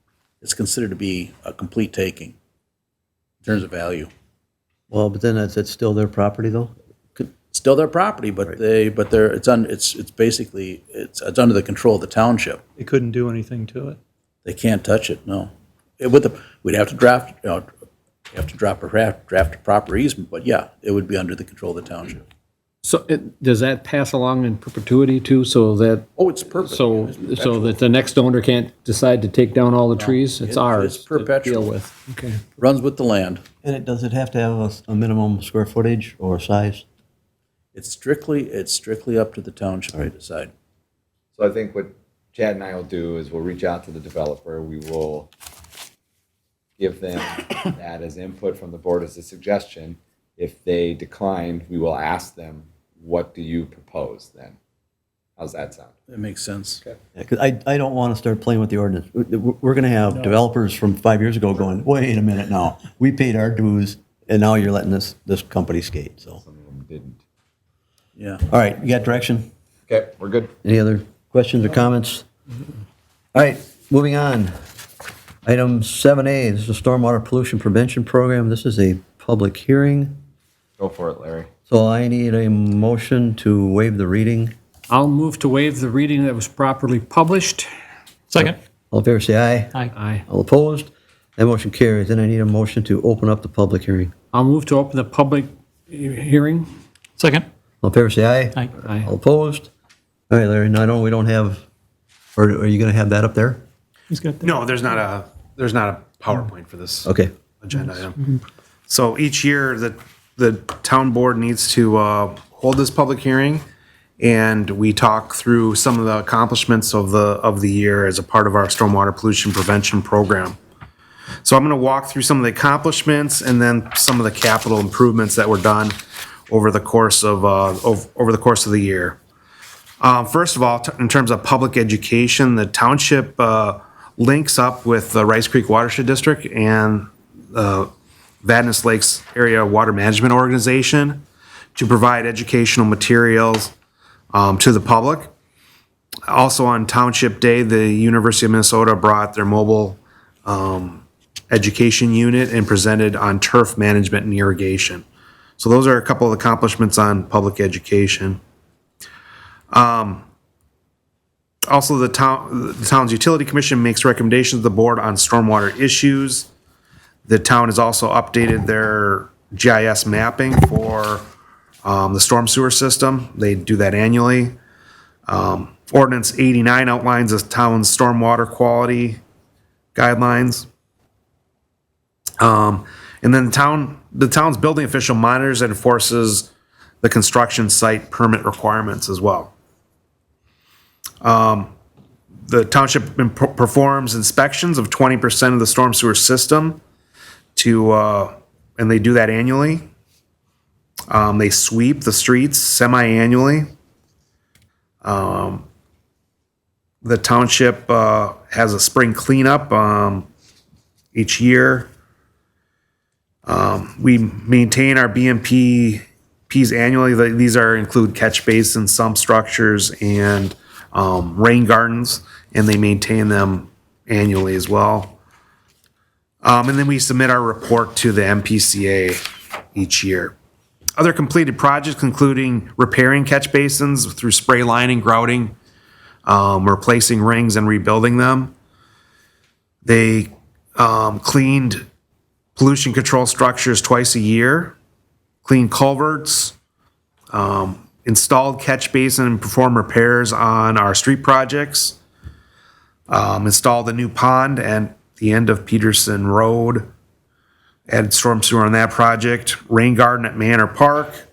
it's considered to be a complete taking in terms of value. Well, but then it's still their property, though? Still their property, but it's under the control of the township. They couldn't do anything to it. They can't touch it, no. We'd have to draft a proper easement, but yeah, it would be under the control of the township. So does that pass along in perpetuity too, so that, Oh, it's perfect. so that the next owner can't decide to take down all the trees? It's ours it's to deal perpetual. with. Okay. Runs with the land. And does it have to have a minimum square footage or size? It's strictly up to the township to decide. So I think what Chad and I will do is we'll reach out to the developer. We will give them that as input from the board as a suggestion. If they decline, we will ask them, what do you propose then? How's that sound? That makes sense. Because I don't want to start playing with the ordinance. We're going to have developers from 5 years ago going, wait a minute now, we paid our dues, and now you're letting this company skate, so. Some of them didn't. Yeah. All right, you got direction? Okay, we're good. Any other questions or comments? All right, moving on. Item 7A, this is a stormwater pollution prevention program. This is a public hearing. Go for it, Larry. So I need a motion to waive the reading. I'll move to waive the reading that was properly published. Second. All in favor, say aye. Aye. All opposed? That motion carries. Then I need a motion to open up the public hearing. I'll move to open the public hearing. Second. All in favor, say aye. Aye. Aye. All opposed? All right, Larry, now I know we don't have, or are you going to have that up there? He's got that. No, there's not a PowerPoint for this Okay. agenda item. So each year, the town board needs to hold this public hearing, and we talk through some of the accomplishments of the year as a part of our stormwater pollution prevention program. So I'm going to walk through some of the accomplishments and then some of the capital improvements that were done over the course of the year. First of all, in terms of public education, the township links up with the Rice Creek Watershed District and Vadnais Lakes Area Water Management Organization to provide educational materials to the public. Also on Township Day, the University of Minnesota brought their mobile education unit and presented on turf management and irrigation. So those are a couple of accomplishments on public education. Also, the town's utility commission makes recommendations to the board on stormwater issues. The town has also updated their GIS mapping for the storm sewer system. They do that annually. Ordinance 89 outlines the town's stormwater quality guidelines. And then the town's building official monitors and enforces the construction site permit requirements as well. The township performs inspections of 20% of the storm sewer system and they do that annually. They sweep the streets semi-annually. The township has a spring cleanup each year. We maintain our BMP RFPs annually. These include catch basins, sump structures, and rain gardens, and they maintain them annually as well. And then we submit our report to the MPCA each year. Other completed projects including repairing catch basins through spray lining, grouting, replacing rings and rebuilding them. They cleaned pollution control structures twice a year, cleaned culverts, installed catch basin and performed repairs on our street projects, installed a new pond at the end of Peterson Road, added storm sewer on that project, rain garden at Manor Park,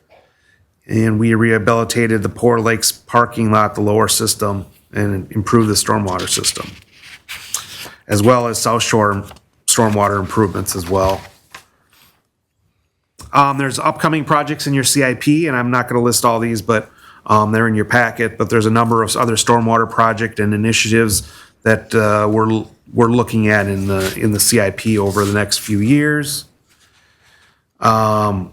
and we rehabilitated the Poor Lakes parking lot, the lower system, and improved the stormwater system, as well as South Shore stormwater improvements as well. There's upcoming projects in your CIP, and I'm not going to list all these, but they're in your packet. But there's a number of other stormwater project and initiatives that we're looking at in the CIP over the next few years. At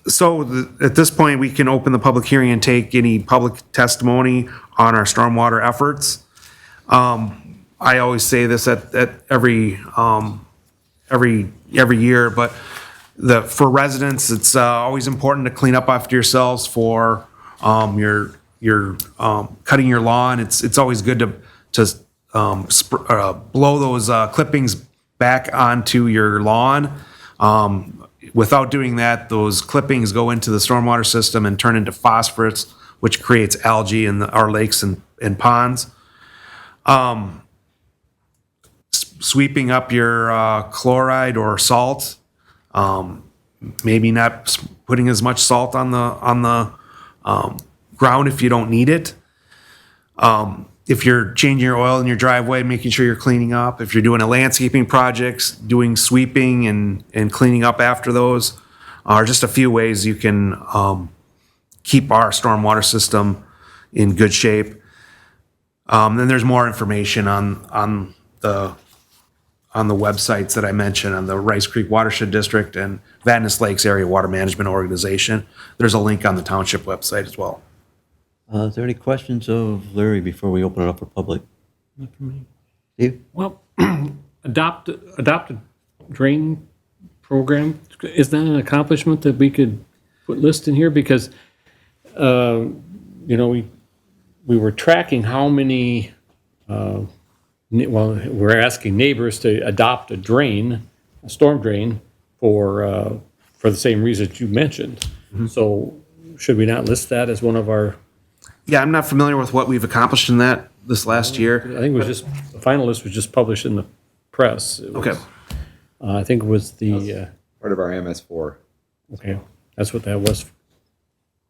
this point, we can open the public hearing and take any public testimony on our stormwater efforts. I always say this at every year, but for residents, it's always important to clean up after yourselves. For your cutting your lawn, it's always good to blow those clippings back onto your lawn. Without doing that, those clippings go into the stormwater system and turn into phosphorus, which creates algae in our lakes and ponds. Sweeping up your chloride or salt, maybe not putting as much salt on the ground if you don't need it. If you're changing your oil in your driveway, making sure you're cleaning up. If you're doing a landscaping projects, doing sweeping and cleaning up after those are just a few ways you can keep our stormwater system in good shape. Then there's more information on the websites that I mentioned, on the Rice Creek Watershed District and Vadnais Lakes Area Water Management Organization. There's a link on the township website as well. Is there any questions of Larry before we open it up for public? Steve? Well, adopt a drain program. Is that an accomplishment that we could list in here? Because, we were tracking how many, we're asking neighbors to adopt a storm drain for the same reasons you mentioned. Mm-hmm. So should we not list that as one of our? Yeah, I'm not familiar with what we've accomplished in this last year. I think it was just, the final list was just published in the press. Okay. I think it was the. Part of our MS4. Okay, that's what that was.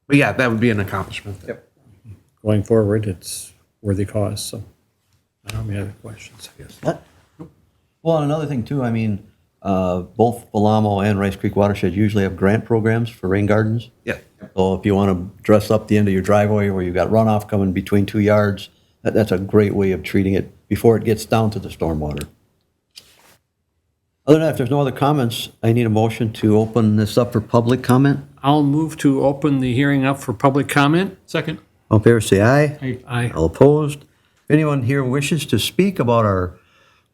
But yeah, that would be an accomplishment. Yep. Going forward, it's worthy cause, so. I don't have any other questions, I guess. Well, and another thing too, I mean, both Belamo and Rice Creek Watershed usually have grant programs for rain gardens. Yeah. So if you want to dress up the end of your driveway where you've got runoff coming between 2 yards, that's a great way of treating it before it gets down to the stormwater. Other than that, if there's no other comments, I need a motion to open this up for public comment. I'll move to open the hearing up for public comment. Second. All in favor, say aye. Aye. All opposed? If anyone here wishes to speak about our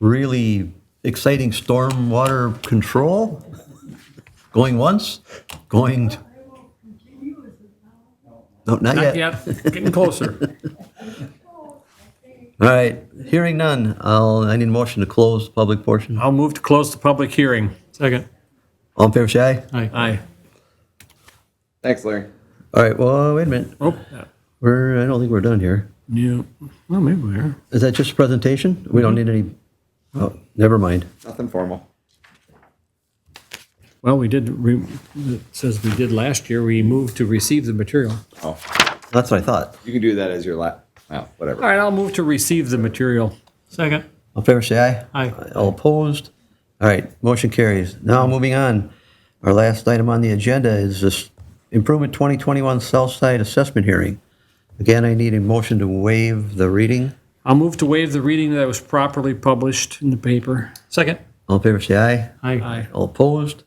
really exciting stormwater control, going once, going... No, not Not yet. yet, getting closer. All right, hearing none, I need a motion to close the public portion. I'll move to close the public hearing. Second. All in favor, say aye. Aye. Thanks, Larry. All right, well, wait a minute. Oh, I don't think we're done here. yeah, well, maybe we are. Is that just a presentation? We don't need any, oh, never mind. Nothing formal. Well, we did, it says we did last year, we moved to receive the material. Oh, That's what I thought. you can do that as your well, whatever. All right, I'll move to receive the material. Second. All in favor, say aye. Aye. All opposed? All right, motion carries. Now, moving on. Our last item on the agenda is this Improvement 2021 Southside Assessment Hearing. Again, I need a motion to waive the reading. I'll move to waive the reading that was properly published in the paper. Second. All in favor, say aye. Aye. All opposed?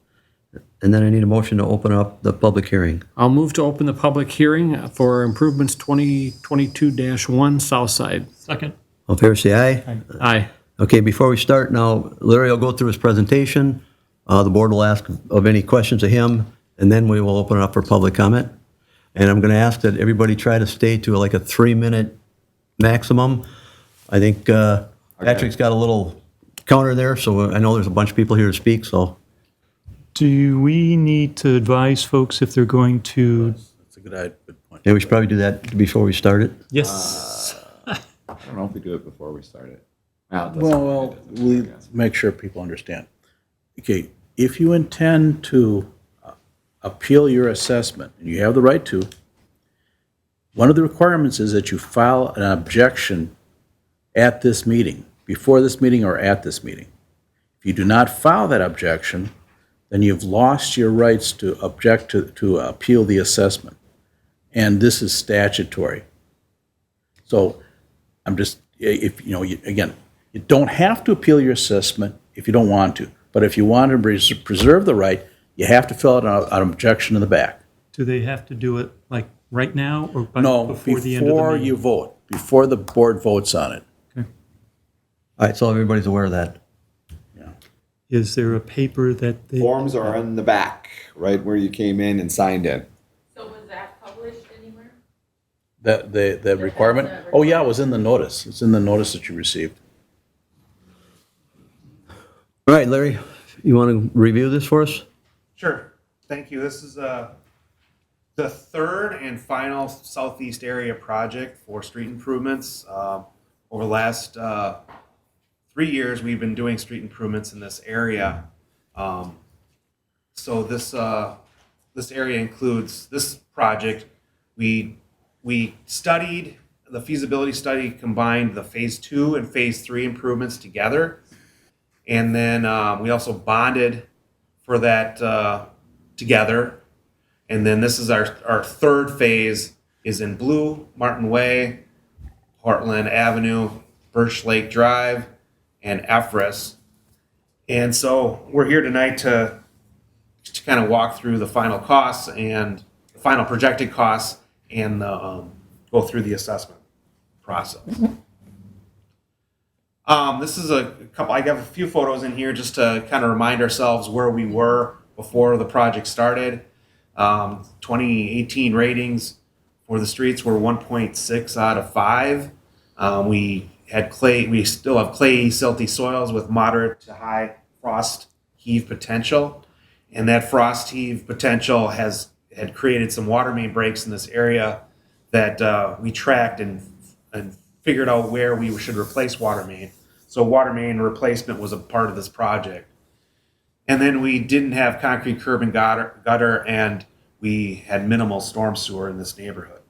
and then I need a motion to open up the public hearing. I'll move to open the public hearing for improvements 2022-1 South Side. Second. All in favor, say aye. Aye. Okay, before we start now, Larry will go through his presentation. The board will ask of any questions of him, and then we will open it up for public comment. And I'm going to ask that everybody try to stay to like a 3-minute maximum. I think Patrick's got a little counter there, so I know there's a bunch of people here to speak, so. Do we need to advise folks if they're going to? That's a good point. Yeah, we should probably do that before we start it. Yes. I don't know if we do it before we start it. Well, it doesn't- Well, it doesn't we matter, I guess. make sure people understand. Okay, if you intend to appeal your assessment, and you have the right to, one of the requirements is that you file an objection at this meeting, before this meeting or at this meeting. If you do not file that objection, then you've lost your rights to object to appeal the assessment. And this is statutory. So I'm just, if, you know, again, you don't have to appeal your assessment if you don't want to. But if you want to preserve the right, you have to fill out an objection in the back. Do they have to do it like right now or No, before the end of the before meeting? you vote, before the board votes on it. All right, so everybody's aware of that. Is there a paper that they? Forms are in the back, right where you came in and signed in. So was that published anywhere? The requirement? Oh, yeah, it was in the notice. It's in the notice that you received. All right, Larry, you want to review this for us? Sure. Thank you. This is the third and final southeast area project for street improvements. Over the last 3 years, we've been doing street improvements in this area. So this area includes this project. We studied the feasibility study, combined the phase 2 and phase 3 improvements together. And then we also bonded for that together. And then this is our third phase is in blue, Martin Way, Portland Avenue, Birch Lake Drive, and Efris. And so we're here tonight to kind of walk through the final costs and the final projected costs and go through the assessment process. This is a couple, I have a few photos in here just to kind of remind ourselves where we were before the project started. 2018 ratings for the streets were 1.6 out of 5. We still have clay, silty soils with moderate to high frost heave potential. And that frost heave potential had created some water main breaks in this area that we tracked and figured out where we should replace water main. So water main replacement was a part of this project. And then we didn't have concrete curb and gutter, and we had minimal storm sewer in this neighborhood.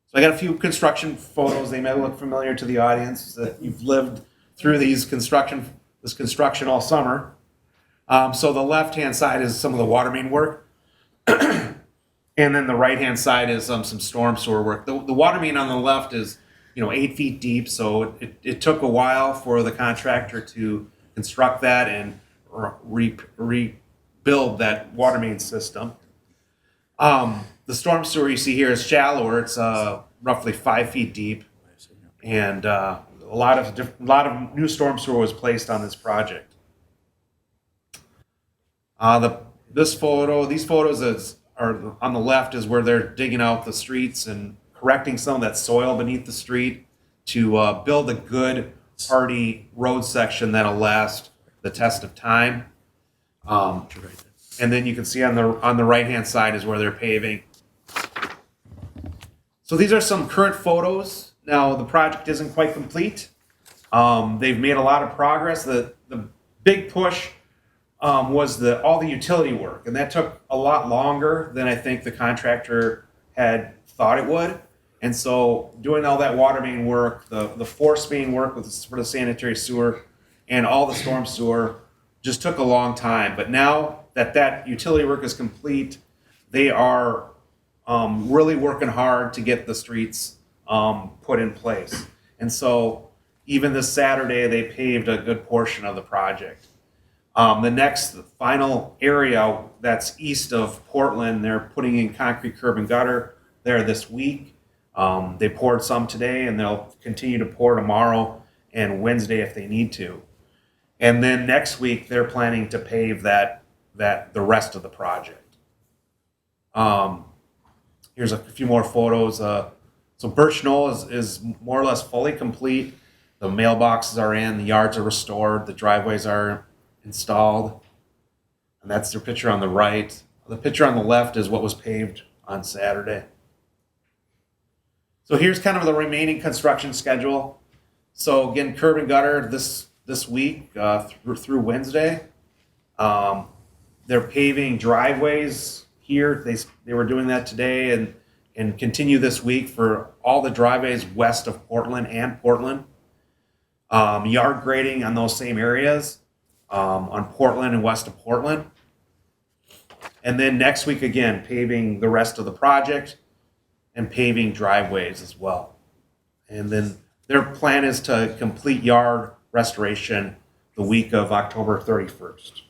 So I got a few construction photos. They may look familiar to the audience that you've lived through this construction all summer. So the left-hand side is some of the water main work. And then the right-hand side is some storm sewer work. The water main on the left is 8 feet deep, so it took a while for the contractor to construct that and rebuild that water main system. The storm sewer you see here is shallower. It's roughly 5 feet deep, and a lot of new storm sewer was placed on this project. These photos are on the left is where they're digging out the streets and correcting some of that soil beneath the street to build a good, hardy road section that'll last the test of time. And then you can see on the right-hand side is where they're paving. So these are some current photos. Now, the project isn't quite complete. They've made a lot of progress. The big push was all the utility work, and that took a lot longer than I think the contractor had thought it would. And so doing all that water main work, the force main work for the sanitary sewer and all the storm sewer just took a long time. But now that utility work is complete, they are really working hard to get the streets put in place. And so even this Saturday, they paved a good portion of the project. The next final area that's east of Portland, they're putting in concrete curb and gutter there this week. They poured some today and they'll continue to pour tomorrow and Wednesday if they need to. And then next week they're planning to pave the rest of the project. Here's a few more photos. So Birch Knoll is more or less fully complete. The mailboxes are in, the yards are restored, the driveways are installed. And that's their picture on the right. The picture on the left is what was paved on Saturday. So here's kind of the remaining construction schedule. So again, curb and gutter this week through Wednesday. They're paving driveways here. They were doing that today and continue this week for all the driveways west of Portland and Portland. Yard grading on those same areas on Portland and west of Portland. And then next week again, paving the rest of the project and paving driveways as well. And then their plan is to complete yard restoration the week of October 31st.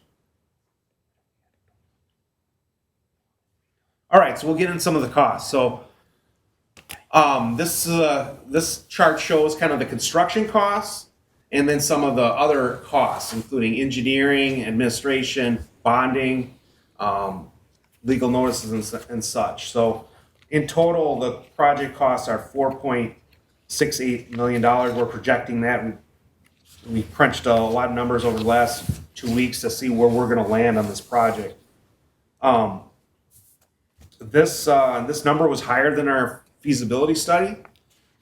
All right, so we'll get into some of the costs. So this chart shows kind of the construction costs and then some of the other costs, including engineering, administration, bonding, legal notices and such. So in total, the project costs are $4.68 million. We're projecting that. We crunched a lot of numbers over the last 2 weeks to see where we're going to land on this project. This number was higher than our feasibility study,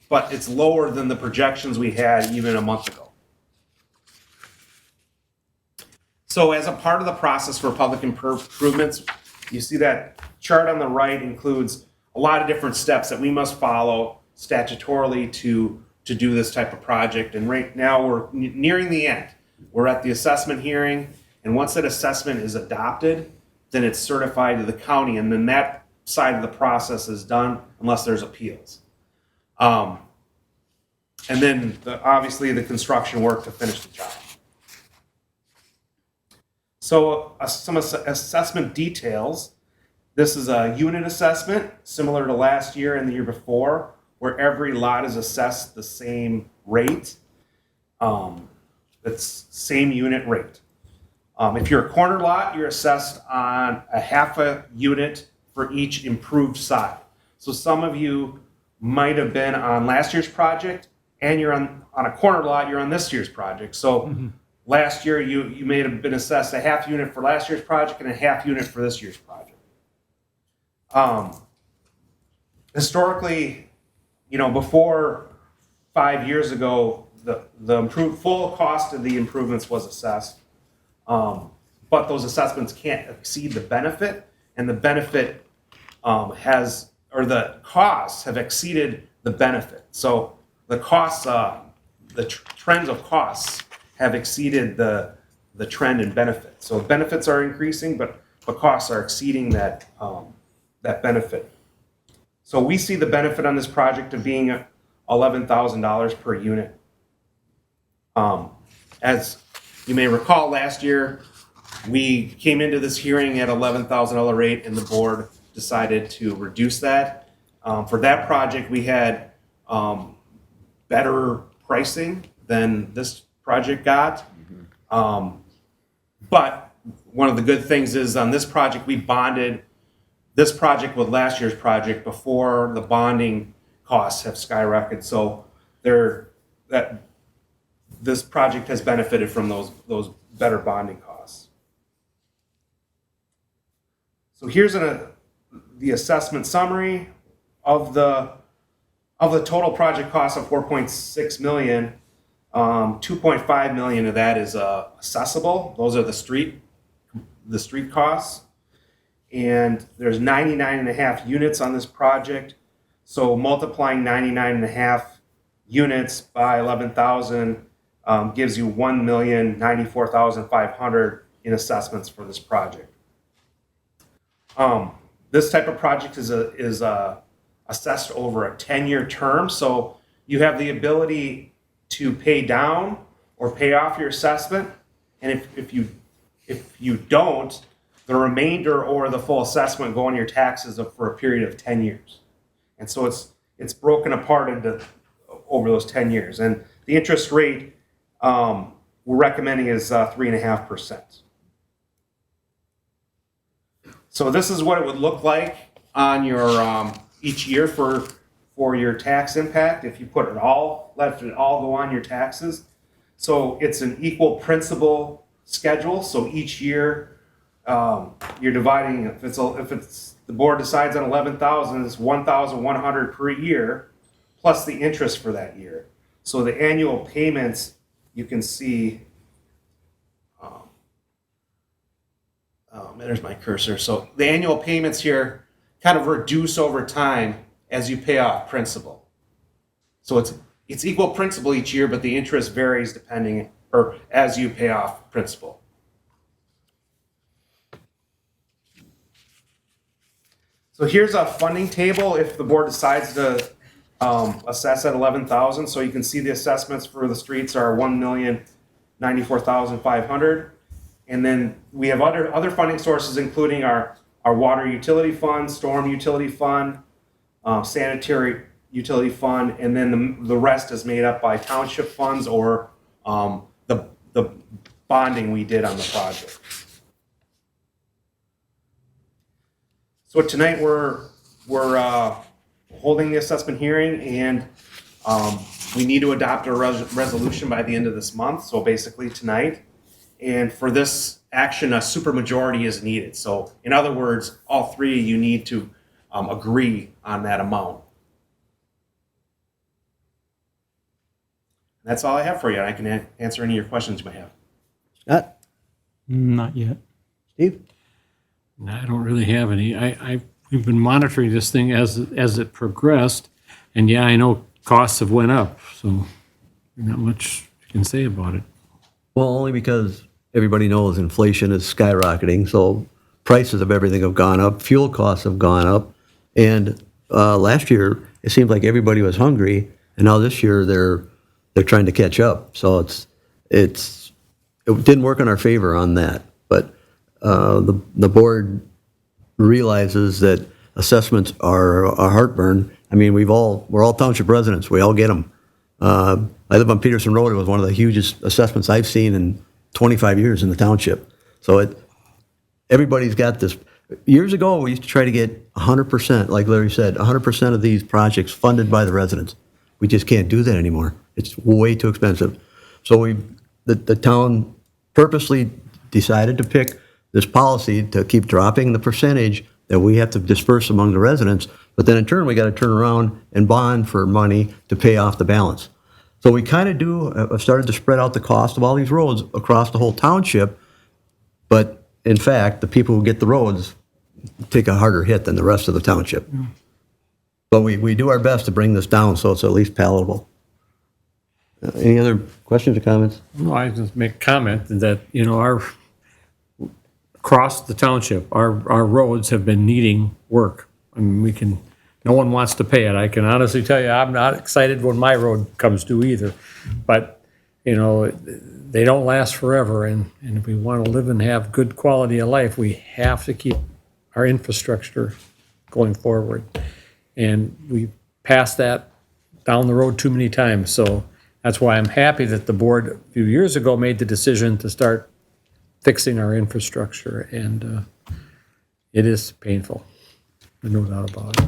but it's lower than the projections we had even a month ago. So as a part of the process for public improvements, you see that chart on the right includes a lot of different steps that we must follow statutorily to do this type of project. And right now we're nearing the end. We're at the assessment hearing, and once that assessment is adopted, then it's certified to the county, and then that side of the process is done unless there's appeals. And then obviously the construction work to finish the job. So some assessment details. This is a unit assessment similar to last year and the year before, where every lot is assessed the same rate. It's same unit rate. If you're a corner lot, you're assessed on a half a unit for each improved side. So some of you might have been on last year's project and you're on a corner lot, you're on this year's project. So last year you may have been assessed a half unit for last year's project and a half unit for this year's project. Historically, before 5 years ago, the full cost of the improvements was assessed, but those assessments can't exceed the benefit, and the benefit the costs have exceeded the benefit. So the costs, trends of costs have exceeded the trend in benefit. So benefits are increasing, but costs are exceeding that benefit. So we see the benefit on this project of being $11,000 per unit. As you may recall, last year we came into this hearing at $11,000 rate, and the board decided to reduce that. For that project, we had better pricing than this project got. But one of the good things is on this project, we bonded this project with last year's project before the bonding costs have skyrocketed. So this project has benefited from those better bonding costs. So here's the assessment summary of the total project cost of $4.6 million. $2.5 million of that is accessible. Those are the street costs. And there's 99.5 units on this project. So multiplying 99.5 units by 11,000 gives you 1,094,500 in assessments for this project. This type of project is assessed over a 10-year term. So you have the ability to pay down or pay off your assessment. And if you If you don't, the remainder or the full assessment go on your taxes for a period of 10 years. And so it's broken apart into over those 10 years. And the interest rate we're recommending is 3.5%. So this is what it would look like on your each year for your tax impact if you put it all, let it all go on your taxes. So it's an equal principal schedule. So each year you're dividing. If it's the board decides on 11,000, it's 1,100 per year, plus the interest for that year. So the annual payments you can see. There's my cursor. So the annual payments here kind of reduce over time as you pay off principal. So it's equal principal each year, but the interest varies depending or as you pay off principal. So here's a funding table if the board decides to assess at 11,000. So you can see the assessments for the streets are 1,094,500. And then we have other funding sources, including our water utility fund, storm utility fund, sanitary utility fund, and then the rest is made up by township funds or the bonding we did on the project. So tonight we're holding the assessment hearing, and we need to adopt a resolution by the end of this month. So basically tonight. And for this action, a supermajority is needed. So in other words, all three of you need to agree on that amount. That's all I have for you. I can answer any of your questions you might have. Scott? Not yet. Steve? No, I don't really have any. We've been monitoring this thing as it progressed, and yeah, I know costs have went up, so not much you can say about it. Well, only because everybody knows inflation is skyrocketing, so prices of everything have gone up, fuel costs have gone up, and last year it seemed like everybody was hungry, and now this year they're trying to catch up. So it didn't work in our favor on that, but the board realizes that assessments are a heartburn. I mean, we're all township residents. We all get them. I live on Peterson Road. It was one of the hugest assessments I've seen in 25 years in the township. So everybody's got this. Years ago, we used to try to get 100%, like Larry said, 100% of these projects funded by the residents. We just can't do that anymore. It's way too expensive. So the town purposely decided to pick this policy to keep dropping the percentage that we have to disperse among the residents, but then in turn, we got to turn around and bond for money to pay off the balance. So we kind of started to spread out the cost of all these roads across the whole township, but in fact, the people who get the roads take a harder hit than the rest of the township. But we do our best to bring this down so it's at least palatable. Any other questions or comments? No, I just make a comment that, across the township, our roads have been needing work. I mean, no one wants to pay it. I can honestly tell you, I'm not excited when my road comes due either. But, they don't last forever. And if we want to live and have good quality of life, we have to keep our infrastructure going forward. And we passed that down the road too many times. So that's why I'm happy that the board a few years ago made the decision to start fixing our infrastructure. And it is painful. There's no doubt about it.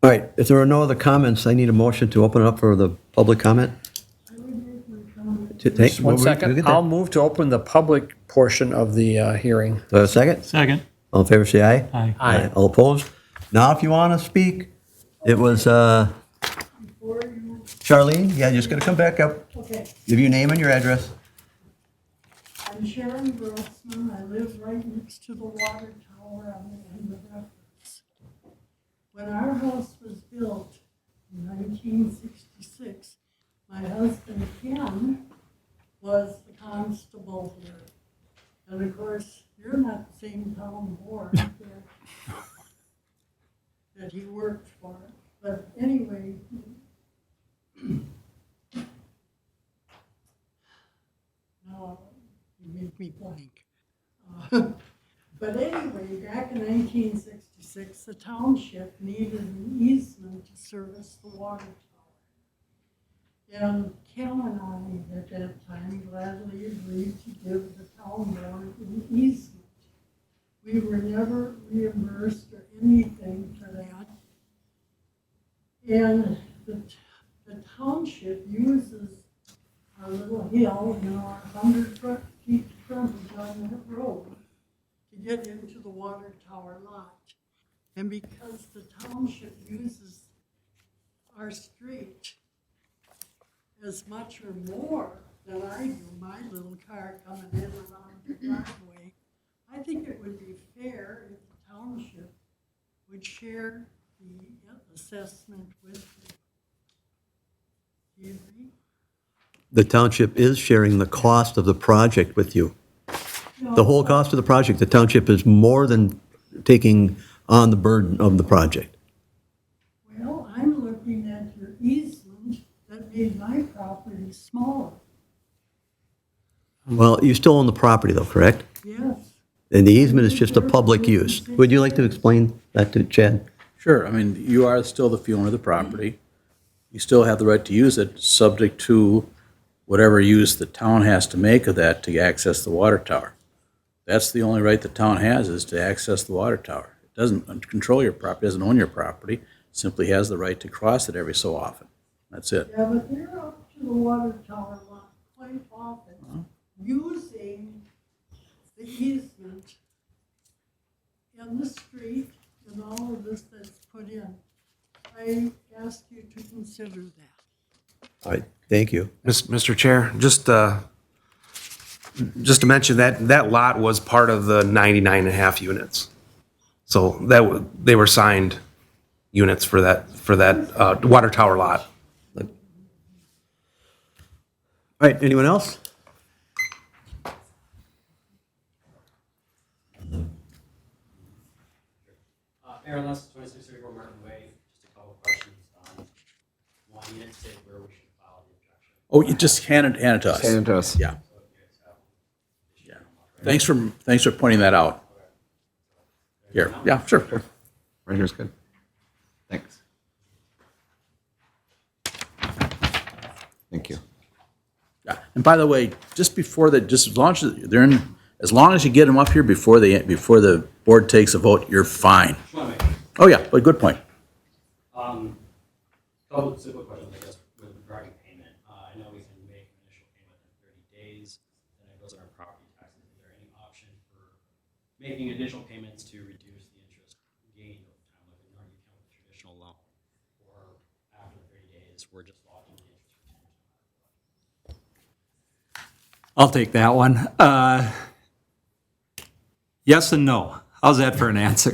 All right, if there are no other comments, I need a motion to open it up for the public comment. Just one second. I'll move to open the public portion of the hearing. Do I have a second? Second. All in favor, say aye. Aye. Aye. All opposed? Now, if you want to speak, it was Charlene. Yeah, just going to come back up. Okay, Give your name and your address. I'm Sharon Grossman. I live right next to the water tower on the end of Reference. When our house was built in 1966, my husband Ken was the constable here. And of course, you're not the same town board that he worked for. But anyway, now you make me blank. But anyway, back in 1966, the township needed an easement to service the water tower. And Cal and I, at that time, gladly agreed to give the town board an easement. We were never reimbursed or anything for that. And the township uses our little hill, our 100 feet frontage on that road to get into the water tower lot. And because the township uses our street as much or more than I do, my little car coming in and out of the driveway, I think it would be fair if the township would share the assessment with you. Do you agree? The township is sharing the cost of the project with you. The whole cost of the project, the township is more than taking on the burden of the project. Well, I'm looking at your easement that made my property smaller. Well, you still own the property though, correct? Yes. And the easement is just a public use. Would you like to explain that to Chad? Sure, I mean, you are still the owner of the property. You still have the right to use it, subject to whatever use the town has to make of that to access the water tower. That's the only right the town has, is to access the water tower. It doesn't control your property, doesn't own your property, simply has the right to cross it every so often. That's it. Yeah, but they're up to the water tower lot quite often, using the easement in the street and all of this that's put in. I ask you to consider that. All right, thank you. Mr. Chair, just to mention that lot was part of the 99 and a half units. So they were signed units for that water tower lot. All right, anyone else? Aaron Less, 2634 Martin Way. Just a couple of questions. One, you didn't say where we should file the objection. Oh, you just hand it to us. Hand it to us. Yeah. Yeah. Thanks for pointing that out. Here, yeah, sure. Right here's good. Thanks. Thank you. Yeah, and by the way, just as long as you get them up here before the board takes a vote, you're fine. Just want to make Oh, yeah, but good point. couple of simple questions, I guess, with regarding payment. I know we can make an initial payment in 30 days, and it goes on our property taxes. Is there any option for making additional payments to reduce the interest gained over time, like we normally can with a traditional loan? Or after the 30 days, we're just locking the interest returns? I'll take that one. Yes and no. How's that for an answer?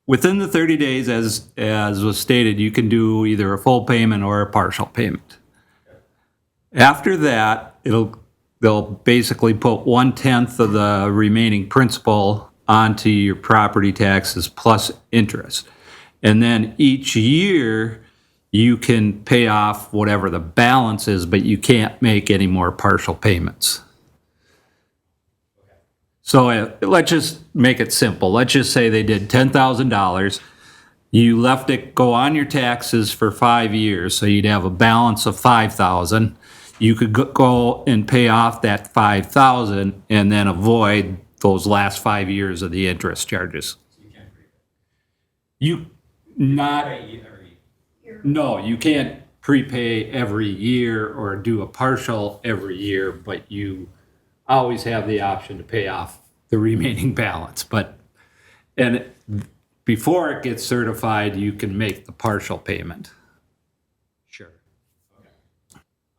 Within the 30 days, as was stated, you can do either a full payment or a partial payment. After that, they'll basically put 1/10 of the remaining principal onto your property taxes plus interest. And then each year, you can pay off whatever the balance is, but you can't make any more partial payments. So let's just make it simple. Let's just say they did $10,000. You left it go on your taxes for 5 years, so you'd have a balance of $5,000. You could go and pay off that $5,000 and then avoid those last 5 years of the interest charges. So you can't prepay. You not. Every year. No, you can't prepay every year or do a partial every year, but you always have the option to pay off the remaining balance. And before it gets certified, you can make the partial payment. Sure. Okay.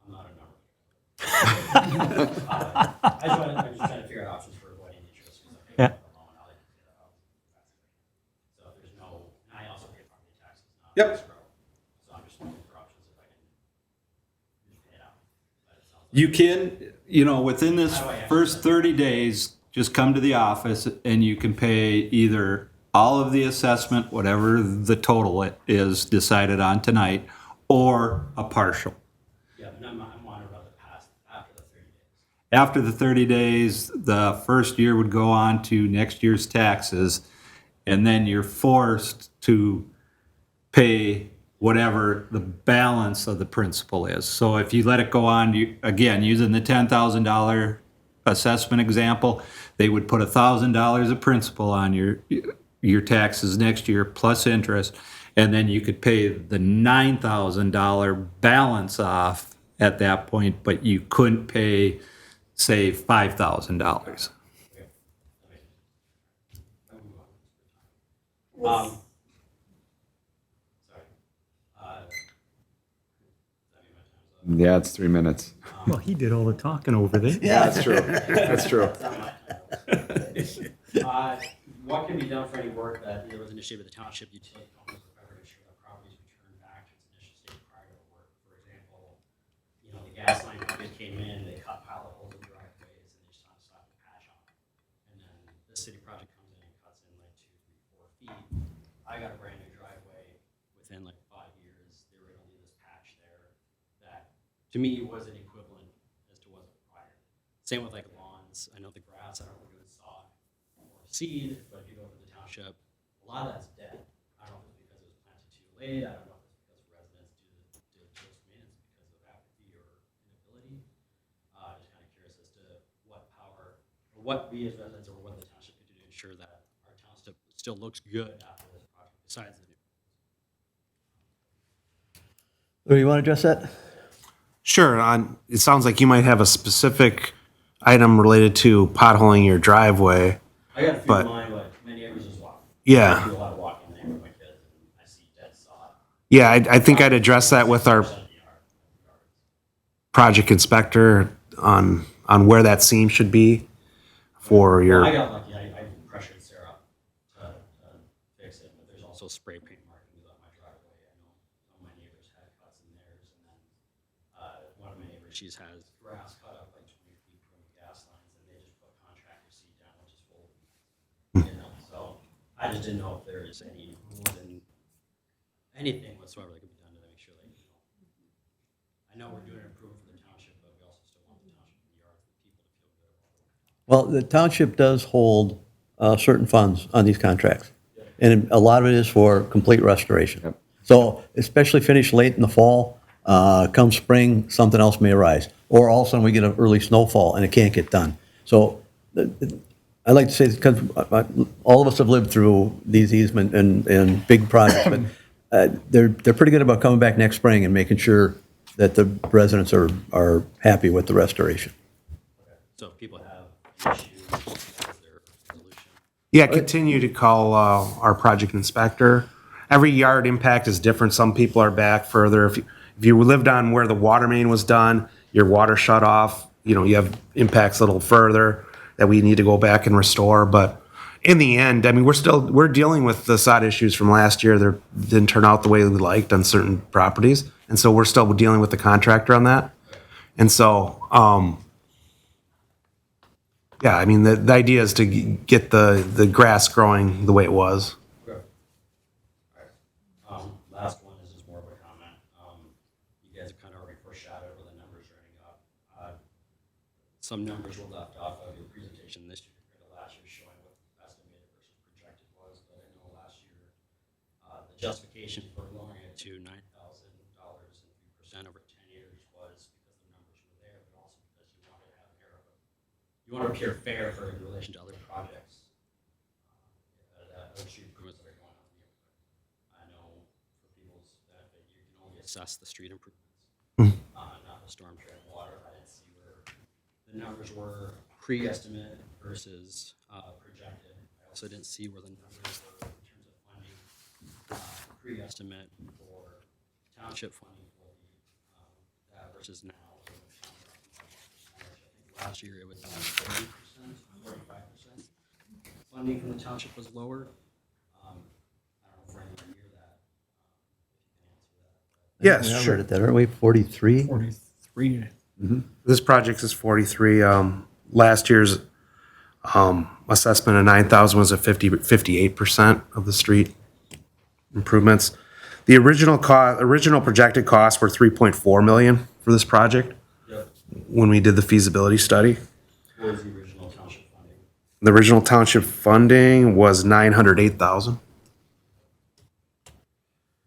I'm not a number. I'm just trying to figure out options for avoiding interest. Yeah. So if there's no, I also pay property taxes now. Yep. escrow. So I'm just looking for options if I can just pay it out. But it sounds like- You can, within this first 30 days, just come to the office and you can pay either all of the assessment, whatever the total it is decided on tonight, or a partial. Yeah, but I'm wondering about the past, after the 30 days. after the 30 days, the first year would go on to next year's taxes, and then you're forced to pay whatever the balance of the principal is. So if you let it go on, again, using the $10,000 assessment example, they would put $1,000 of principal on your taxes next year plus interest, and then you could pay the $9,000 balance off at that point, but you couldn't pay, say, $5,000. Sorry. Yeah, it's 3 minutes. Well, he did all the talking over there. Yeah, that's true. That's true. What can be done for any work that either was initiated by the township, utility companies, or whoever to ensure that property is returned back to its initial state prior to work? For example, the gas line project came in, they cut pilot holes in driveways, and they just had to slap the patch on. And then the city project comes in and cuts in like 2, 3, 4 feet. I got a brand new driveway within like 5 years. They were gonna leave this patch there that, to me, wasn't equivalent as to what's required. Same with like lawns. I know the grass, I don't know if it was sod or seed, but if you go to the township, a lot of that's dead. I don't know if it's because it was planted too late. I don't know if it's because residents do close maintenance because of apathy or inability. Just kind of curious as to what power, or what we as residents, or what the township could do to ensure that our township still looks good after this project, besides the new. Do you want to address that? Sure. It sounds like you might have a specific item related to potholing your driveway. I got a few But- of mine, but my neighbors as well. Yeah. I do a lot of walking there with my kids, and I see dead sod. Yeah, I think I'd address that with our project inspector on where that seam should be for I your, got lucky. I pressured Sarah to fix it, but there's also spray paint markings on my driveway. I know some of my neighbors had cuts in theirs, and then one of my neighbors, she has grass cut up like 20 feet from the gas lines, and they just put contractor seed down, which is full. So I just didn't know if there is any rules and anything whatsoever that could be done to make sure that I know we're doing an improvement for the township, but we also still want the township and the yards and the people to feel good about it. Well, the township does hold certain funds on these contracts, and a lot of it is for complete restoration. So especially finished late in the fall, come spring, something else may arise. Or all of a sudden, we get an early snowfall and it can't get done. So I like to say, because all of us have lived through these easement and big projects, but they're pretty good about coming back next spring and making sure that the residents are happy with the restoration. So if people have issues, is there a solution? yeah, continue to call our project inspector. Every yard impact is different. Some people are back further. If you lived on where the water main was done, your water shut off, you have impacts a little further that we need to go back and restore. But in the end, I mean, we're dealing with the sod issues from last year. They didn't turn out the way we liked on certain properties. And so we're still dealing with the contractor on that. And so, yeah, I mean, the idea is to get the grass growing the way it was. Okay. All right. Last one is just more of a comment. You guys have kind of already foreshadowed where the numbers are ending up. Some numbers were left off of your presentation this year compared to last year, showing what estimated versus projected was. But I know last year, the justification for lowering it to $9,000 and 3% over 10 years was because the numbers were there, but also because you wanted to have an error. You want to appear fair for in relation to other projects. Street improvements that are going on in the neighborhood. I know for people's benefit, you can only assess the street improvements, not the storm drain water. I didn't see where the numbers were pre-estimate versus projected. I also didn't see where the numbers were in terms of funding, pre-estimate for township funding for the that versus now. I think last year it was 40%, 45%. Funding from the township was lower. I don't know if we're anywhere near that. If you can answer that. Yes, We sure. are at that, aren't we? 43? 43. This project is 43. Last year's assessment of 9,000 was at 58% of the street improvements. The original projected costs were 3.4 million for this project. Yep. when we did the feasibility study. What was the original township funding? The original township funding was 908,000.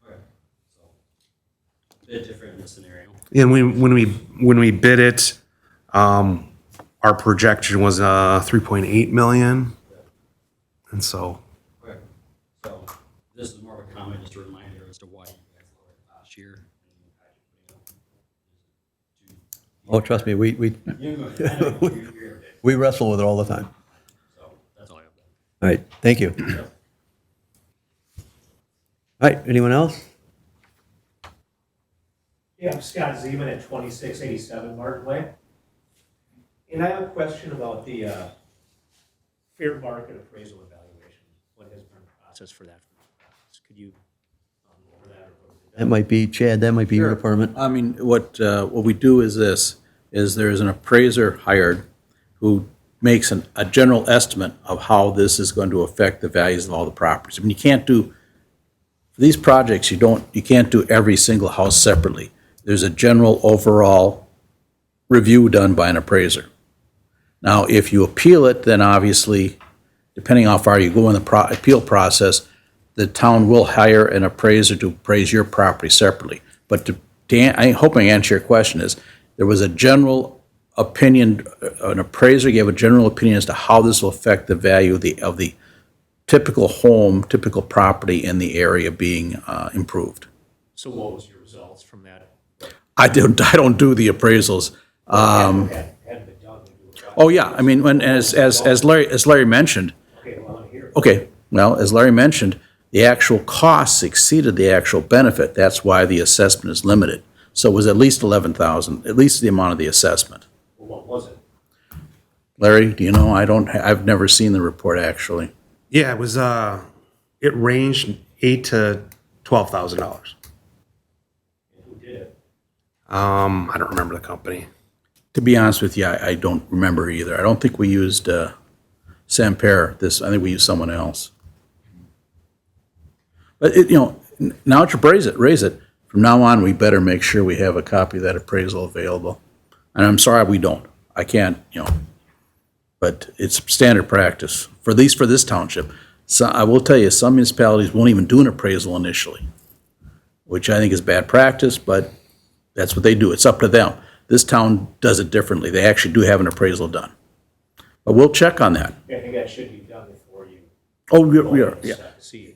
Okay, so a bit different in this scenario. And when we bid it, our projection was 3.8 million. And so, Okay, so this is more of a comment, just a reminder as to why you guys lowered it last year. Oh, trust me, we we wrestle with it all the time. So that's all I have. All right, thank you. All right, anyone else? Yeah, I'm Scott Zeman at 2687 Martin Way. And I have a question about the fair market appraisal evaluation. What has been the process for that? Could you go over that? That might be, Chad, that might be your department. I mean, what we do is this, is there's an appraiser hired who makes a general estimate of how this is going to affect the values of all the properties. I mean, you can't do, for these projects, you can't do every single house separately. There's a general overall review done by an appraiser. Now, if you appeal it, then obviously, depending how far you go in the appeal process, the town will hire an appraiser to appraise your property separately. But I'm hoping I answer your question is, there was a general opinion, an appraiser gave a general opinion as to how this will affect the value of the typical home, typical property in the area being improved. So what was your results from that? I don't do the appraisals. Had been done to do a Oh, yeah, I mean, when, as Larry mentioned, Okay, well, I'm here. okay, well, as Larry mentioned, the actual costs exceeded the actual benefit. That's why the assessment is limited. So it was at least 11,000, at least the amount of the assessment. Well, what was it? Larry, do you know? I've never seen the report, actually. yeah, it was, it ranged $8,000 to $12,000. And who did it? I don't remember the company. To be honest with you, I don't remember either. I don't think we used Sampere. I think we used someone else. But now that you raise it, from now on, we better make sure we have a copy of that appraisal available. And I'm sorry we don't. I can't, but it's standard practice, for at least for this township. So I will tell you, some municipalities won't even do an appraisal initially, which I think is bad practice, but that's what they do. It's up to them. This town does it differently. They actually do have an appraisal done. But we'll check on that. I think that should be done before you. Oh, we are, yeah. See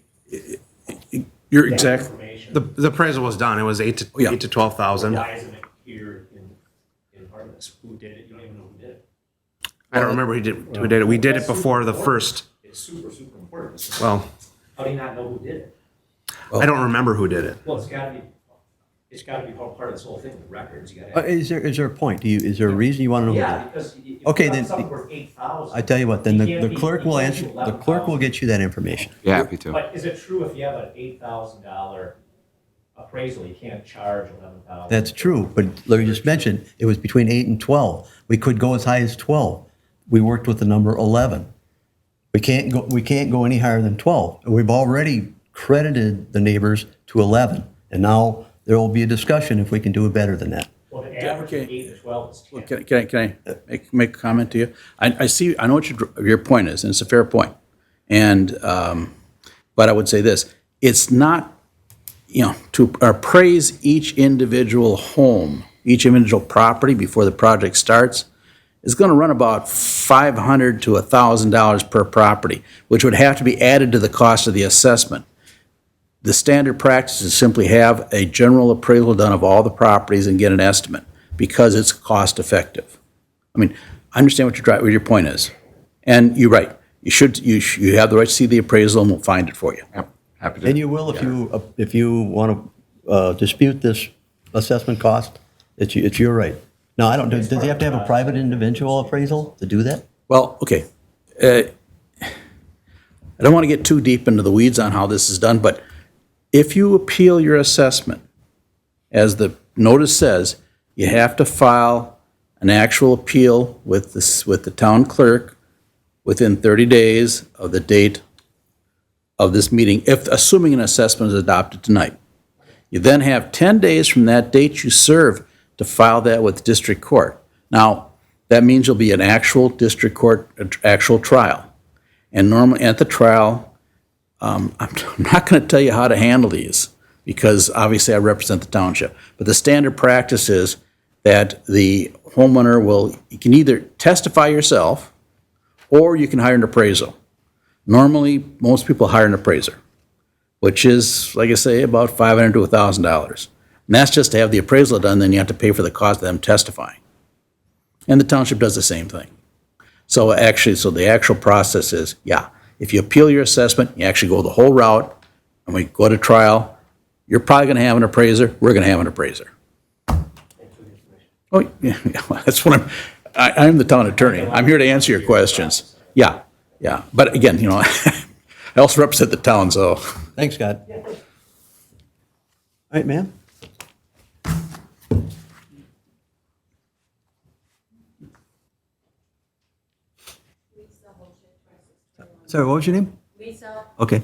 You're that exact. information. The appraisal was done. It was Yeah. 8 to 12,000. Why isn't it here in Artemis? Who did it? You don't even know who did it. I don't remember who did it. We did it before the first, It's super, super important. well, How do you not know who did it? I don't remember who did it. Well, it's gotta be part of this whole thing, the records, you gotta. Is there a point? Is there a reason you want to know? Yeah, because if Okay, you then- have something worth 8,000. I tell you what, then you the can't be- clerk you will can't answer, do the clerk will 11,000. get you that information. Yeah, happy to. But is it true if you have an $8,000 appraisal, you can't charge 11,000? That's true, but Larry just mentioned, it was between 8 and 12. We could go as high as 12. We worked with the number 11. We can't go any higher than 12. And we've already credited the neighbors to 11. And now there will be a discussion if we can do it better than that. Well, the average of okay. 8 to 12 is 10. Can I make a comment to you? I know what your point is, and it's a fair point. And, but I would say this, it's not, to appraise each individual home, each individual property before the project starts, is going to run about $500 to $1,000 per property, which would have to be added to the cost of the assessment. The standard practice is simply have a general appraisal done of all the properties and get an estimate, because it's cost effective. I mean, I understand what your point is. And you're right. You have the right to see the appraisal, and we'll find it for you. Yep, happy to. And you will if you want to dispute this assessment cost, it's your right. No, I don't, does he have to have a private individual appraisal to do that? Well, okay. I don't want to get too deep into the weeds on how this is done, but if you appeal your assessment, as the notice says, you have to file an actual appeal with the town clerk within 30 days of the date of this meeting, assuming an assessment is adopted tonight. You then have 10 days from that date you serve to file that with district court. Now, that means you'll be an actual district court, actual trial. And normally at the trial, I'm not going to tell you how to handle these because obviously I represent the township. But the standard practice is that the homeowner you can either testify yourself or you can hire an appraisal. Normally, most people hire an appraiser, which is, like I say, about $500 to $1,000. And that's just to have the appraisal done, then you have to pay for the cost of them testifying. And the township does the same thing. So the actual process is, if you appeal your assessment, you actually go the whole route, and we go to trial, you're probably gonna have an appraiser, we're gonna have an appraiser. Oh, yeah, that's what I'm the town attorney. I'm here to answer your questions. Yeah. But again, I also represent the town, so. Thanks, Scott. All right, ma'am? Sorry, what was your name? Lisa, Okay.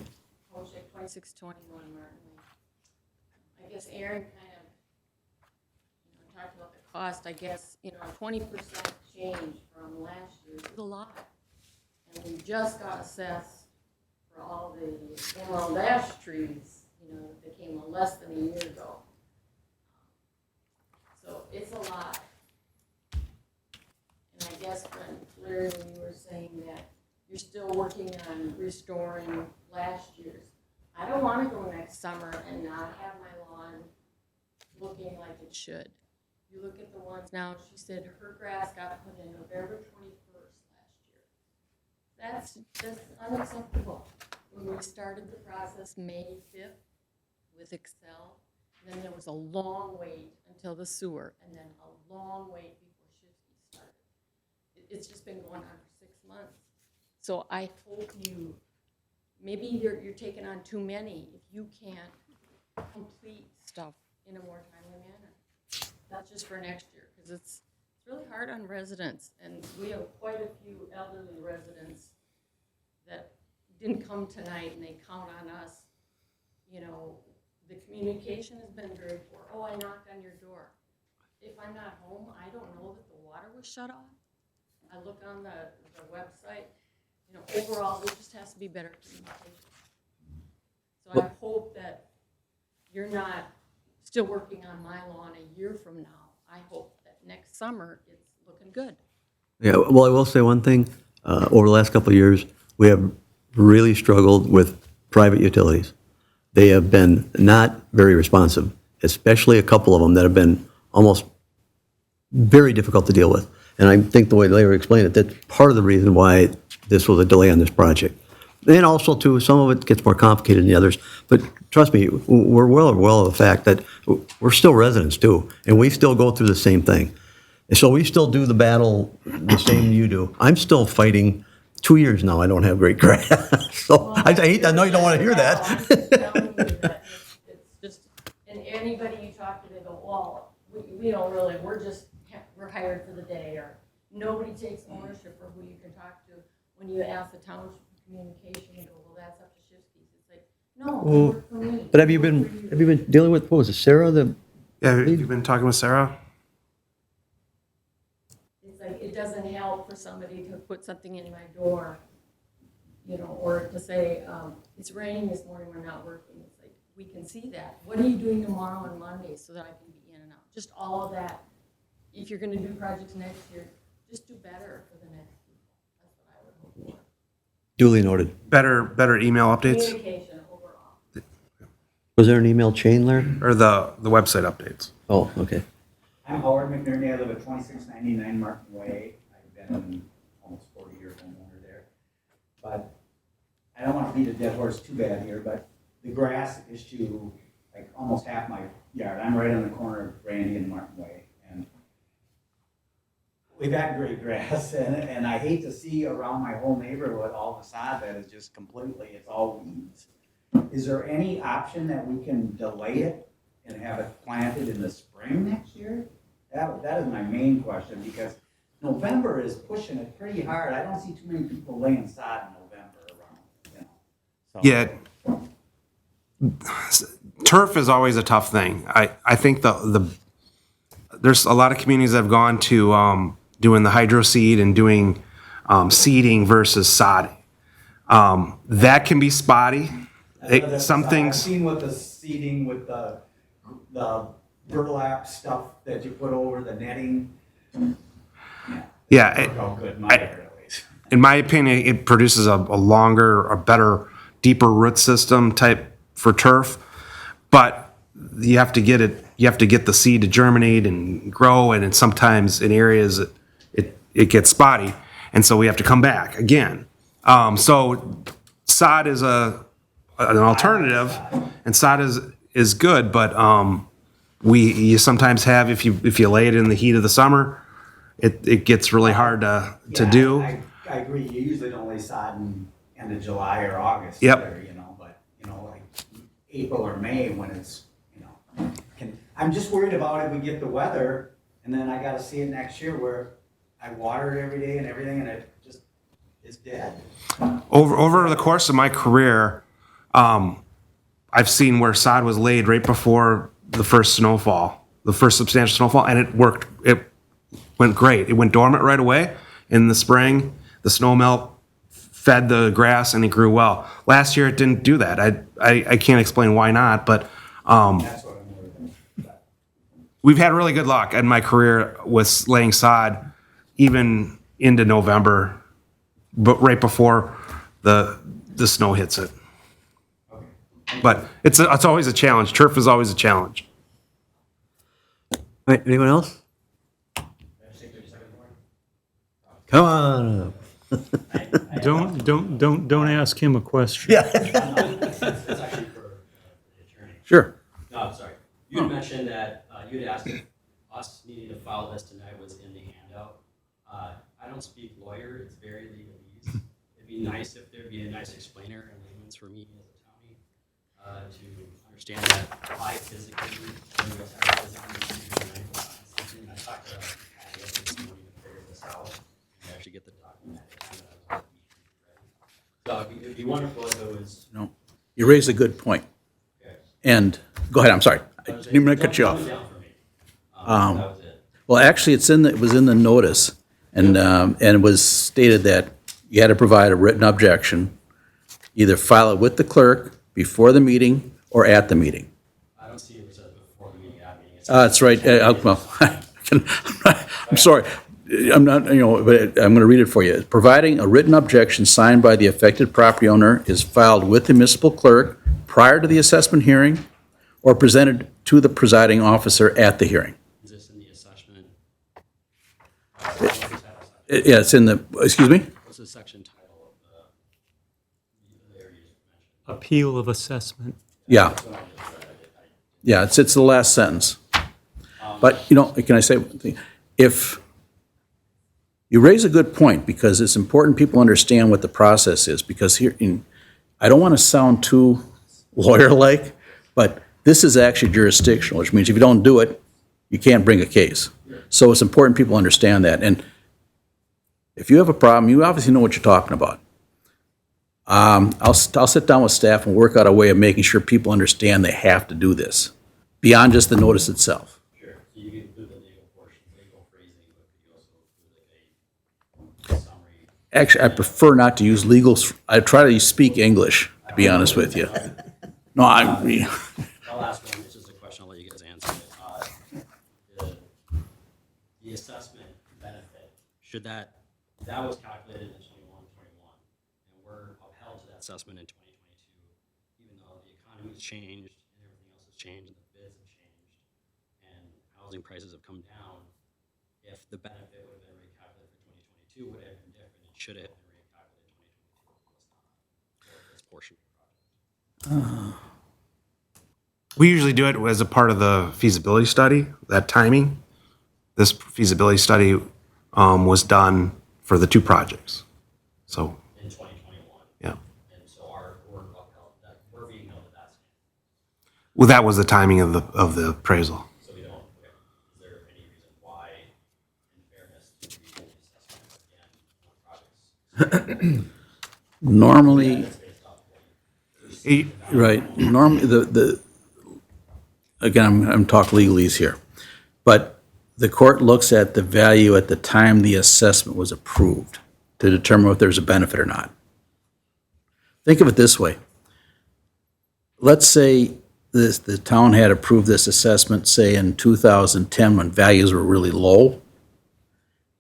Township 2621 Martin Lane. I guess Aaron kind of, talked about the cost. I guess, 20% change from last year is a lot. And we just got assessed for all the emerald ash trees, that came less than a year ago. So it's a lot. And I guess, Larry, when you were saying that you're still working on restoring last year's. I don't want to go next summer and not have my lawn looking like it should. You look at the ones now, she said her grass got put in November 21st last year. That's just unacceptable. When we started the process May 5th with Excel, then there was a long wait until the sewer, and then a long wait before Shifty started. It's just been going on for 6 months. So I hope maybe you're taking on too many if you can't complete stuff in a more timely manner. That's just for next year, because it's really hard on residents, and we have quite a few elderly residents that didn't come tonight, and they count on us. The communication has been very poor. Oh, I knocked on your door. If I'm not home, I don't know that the water was shut off. I look on the website. Overall, there just has to be better communication. So I hope that you're not still working on my lawn a year from now. I hope that next summer it's looking good. Yeah, well, I will say one thing. Over the last couple of years, we have really struggled with private utilities. They have been not very responsive, especially a couple of them that have been almost very difficult to deal with. And I think the way Larry explained it, that's part of the reason why this was a delay on this project. And also, too, some of it gets more complicated than the others. But trust me, we're well of the fact that we're still residents, too, and we still go through the same thing. And so we still do the battle the same you do. I'm still fighting. 2 years now, I don't have great grass. So I know you don't want to hear that. I'm telling you that it's just, and anybody you talk to, they go, well, we don't really, we're hired for the day, or nobody takes ownership for who you can talk to. When you ask the township communication, you go, well, that's up to Shifty's. It's like, no, they work for me. But have you been dealing with, what was it, Sarah? Yeah, you've been talking with Sarah? It's like, it doesn't help for somebody to put something in my door, or to say, it's raining this morning, we're not working. It's like, we can see that. What are you doing tomorrow and Monday so that I can be in and out? Just all of that. If you're gonna do projects next year, just do better for the next people. That's what I would hope for. Duly noted. Better email updates? Communication overall. Was there an email chain, Larry? Or the website updates? Oh, okay. I'm Howard McNerney. I live at 2699 Martin Way. I've been almost 40 years homeowner there. But I don't want to beat a dead horse too bad here, but the grass issue, like almost half my yard. I'm right on the corner of Randy and Martin Way. And we've got great grass, and I hate to see around my whole neighborhood all the sod that is just completely, it's all weeds. Is there any option that we can delay it and have it planted in the spring next year? That is my main question, because November is pushing it pretty hard. I don't see too many people laying sod in November around, So. Yeah. Turf is always a tough thing. I think the there's a lot of communities that have gone to doing the hydro seed and doing seeding versus sodding. That can be spotty. Some I've things, seen with the seeding, with the burlap stuff that you put over the netting. yeah, Work out good in my area at least. in my opinion, it produces a longer, a better, deeper root system type for turf. But you have to get it. You have to get the seed to germinate and grow, and sometimes in areas it gets spotty, and so we have to come back again. So sod is an alternative, and sod is good, but you sometimes have if you lay it in the heat of the summer, it gets really hard to do. I agree. You usually don't lay sod in end of July or August. Yep. Either, but like April or May when it's I'm just worried about if we get the weather and then I got to see it next year where I water it every day and everything and it just is dead. Over the course of my career, I've seen where sod was laid right before the first snowfall, the first substantial snowfall, and it worked. It went great. It went dormant right away. In the spring, the snow melt fed the grass and it grew well. Last year, it didn't do that. I can't explain why not, but That's what I'm worried about. we've had really good luck in my career with laying sod, even into November, but right before the snow hits it. But it's always a challenge. Turf is always a challenge. All right, anyone else? Come on up. Don't ask him a question. Yeah. It's actually for the attorney. Sure. No, sorry. You had mentioned that you had asked if us needing to file this tonight was in the handout. I don't speak lawyer, it's very legalese. It'd be nice if there'd be a nice explainer and layman's for me as a county to understand that I physically, I talked to Patty this morning to figure this out and actually get the document. So it'd be wonderful if it was. No, you raised a good point. And, go ahead, I'm sorry. I didn't mean to cut you off. Well, actually, it was in the notice, and it was stated that you had to provide a written objection, either file it with the clerk before the meeting or at the meeting. I don't see it says before the meeting, at meeting. That's right. I'm sorry. I'm not, but I'm going to read it for you. Providing a written objection signed by the affected property owner is filed with the municipal clerk prior to the assessment hearing or presented to the presiding officer at the hearing. Is this in the assessment? Yeah, it's in the, excuse me? What's the section title of the area you mentioned? Appeal of assessment. Yeah. Yeah, it's the last sentence. But, can I say one thing? If you raise a good point, because it's important people understand what the process is, because here, I don't want to sound too lawyer-like, but this is actually jurisdictional, which means if you don't do it, you can't bring a case. So it's important people understand that. And if you have a problem, you obviously know what you're talking about. I'll sit down with staff and work out a way of making sure people understand they have to do this, beyond just the notice itself. Sure. So you can include the legal portion, legal phrasing, but could you also include a summary? Actually, I prefer not to use legals. I try to speak English, to be honest with you. No, I'll ask one, it's just a question, I'll let you guys answer it. The assessment benefit, that was calculated in 21, and we're upheld to that assessment in 2022, even though the economy's changed and everything else has changed and the bids have changed and housing prices have come down. If the benefit would have been recalculated for 2022, would it have been different? It should have been recalculated in 2022, for this portion of the project. We usually do it as a part of the feasibility study, that timing. This feasibility study was done for the two projects. So, In 2021. yeah. And so we're being held to that standard. Well, that was the timing of the appraisal. So we don't, is there any reason why, in fairness, to the assessment again on projects? normally, That's based off what you right, normally, again, I'm talking legalese here, but the court looks at the value at the time the assessment was approved to determine if there's a benefit or not. Think of it this way. Let's say the town had approved this assessment, say in 2010 when values were really low,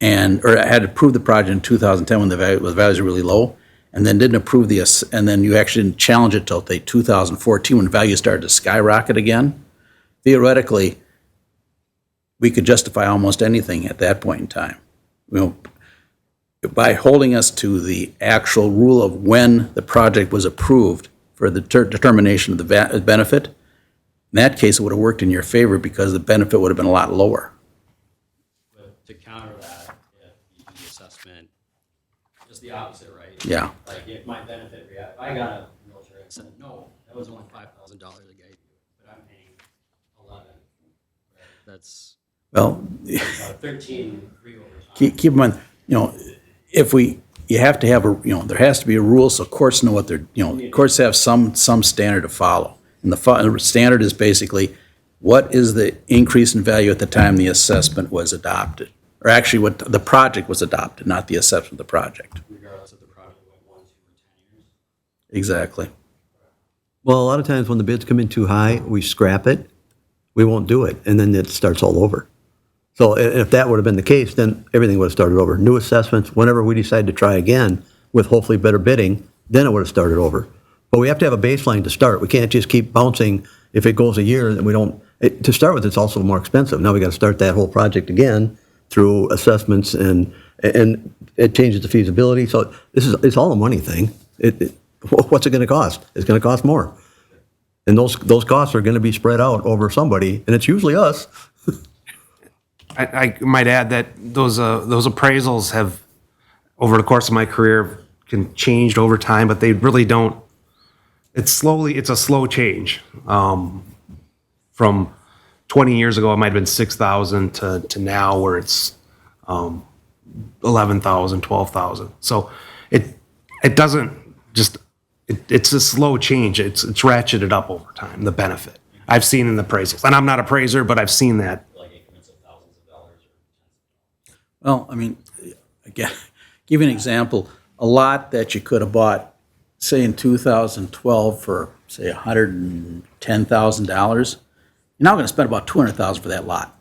or had approved the project in 2010 when the values were really low, and then didn't approve and then you actually didn't challenge it till 2014 when values started to skyrocket again. Theoretically, we could justify almost anything at that point in time. By holding us to the actual rule of when the project was approved for the determination of the benefit, in that case, it would have worked in your favor because the benefit would have been a lot lower. But to counter that, if you do the assessment, just the opposite, right? Yeah. Like if my benefit, I got a realtor and said, no, that was only $5,000 I gave you, but I'm paying 11. Right? That's Well, 13 free over time. keep in mind, you have to have there has to be a rule so courts know what courts have some standard to follow. And the standard is basically what is the increase in value at the time the assessment was adopted? Or actually what the project was adopted, not the assessment of the project. Regardless of the project went 1, 2, or 10 years. Exactly. Well, a lot of times when the bids come in too high, we scrap it. We won't do it, and then it starts all over. So if that would have been the case, then everything would have started over. New assessments, whenever we decide to try again with hopefully better bidding, then it would have started over. But we have to have a baseline to start. We can't just keep bouncing. If it goes a year, then we don't. To start with, it's also more expensive. Now we got to start that whole project again through assessments, and it changes the feasibility. So it's all a money thing. What's it going to cost? It's going to cost more. And those costs are going to be spread out over somebody, and it's usually us. I might add that those appraisals have, over the course of my career, changed over time, but they really don't. It's a slow change. From 20 years ago, it might have been 6,000 to now where it's 11,000, 12,000. So it doesn't just. It's a slow change. It's ratcheted up over time. The benefit I've seen in the appraisals, and I'm not an appraiser, but I've seen that. Well, I mean, again, give you an example. A lot that you could have bought, say in 2012 for, say, $110,000, you're now going to spend about $200,000 for that lot.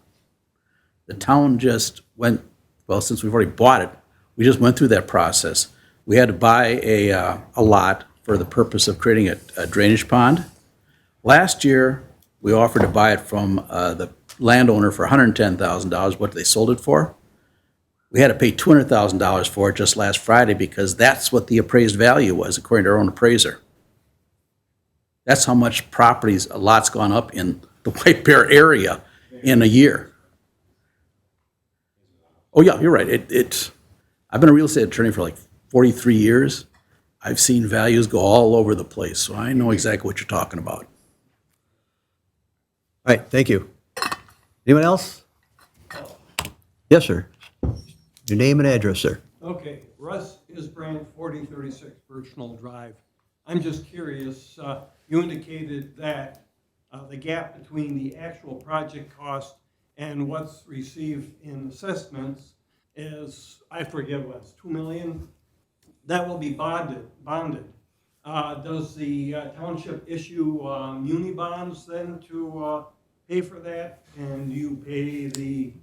The town just went, well, since we've already bought it, we just went through that process. We had to buy a lot for the purpose of creating a drainage pond. Last year, we offered to buy it from the landowner for $110,000. What they sold it for? We had to pay $200,000 for it just last Friday because that's what the appraised value was, according to our own appraiser. That's how much properties, a lot's gone up in the White Bear area in a year. Oh yeah, you're right. I've been a real estate attorney for like 43 years. I've seen values go all over the place, so I know exactly what you're talking about. All right, thank you. Anyone else? Yes, sir. Your name and address, sir. Okay, Russ Isbrand, 4036 Birch Knoll Drive. I'm just curious, you indicated that the gap between the actual project cost and what's received in assessments is, I forget what's, $2 million? That will be bonded. Does the township issue muni bonds then to pay for that? And you pay the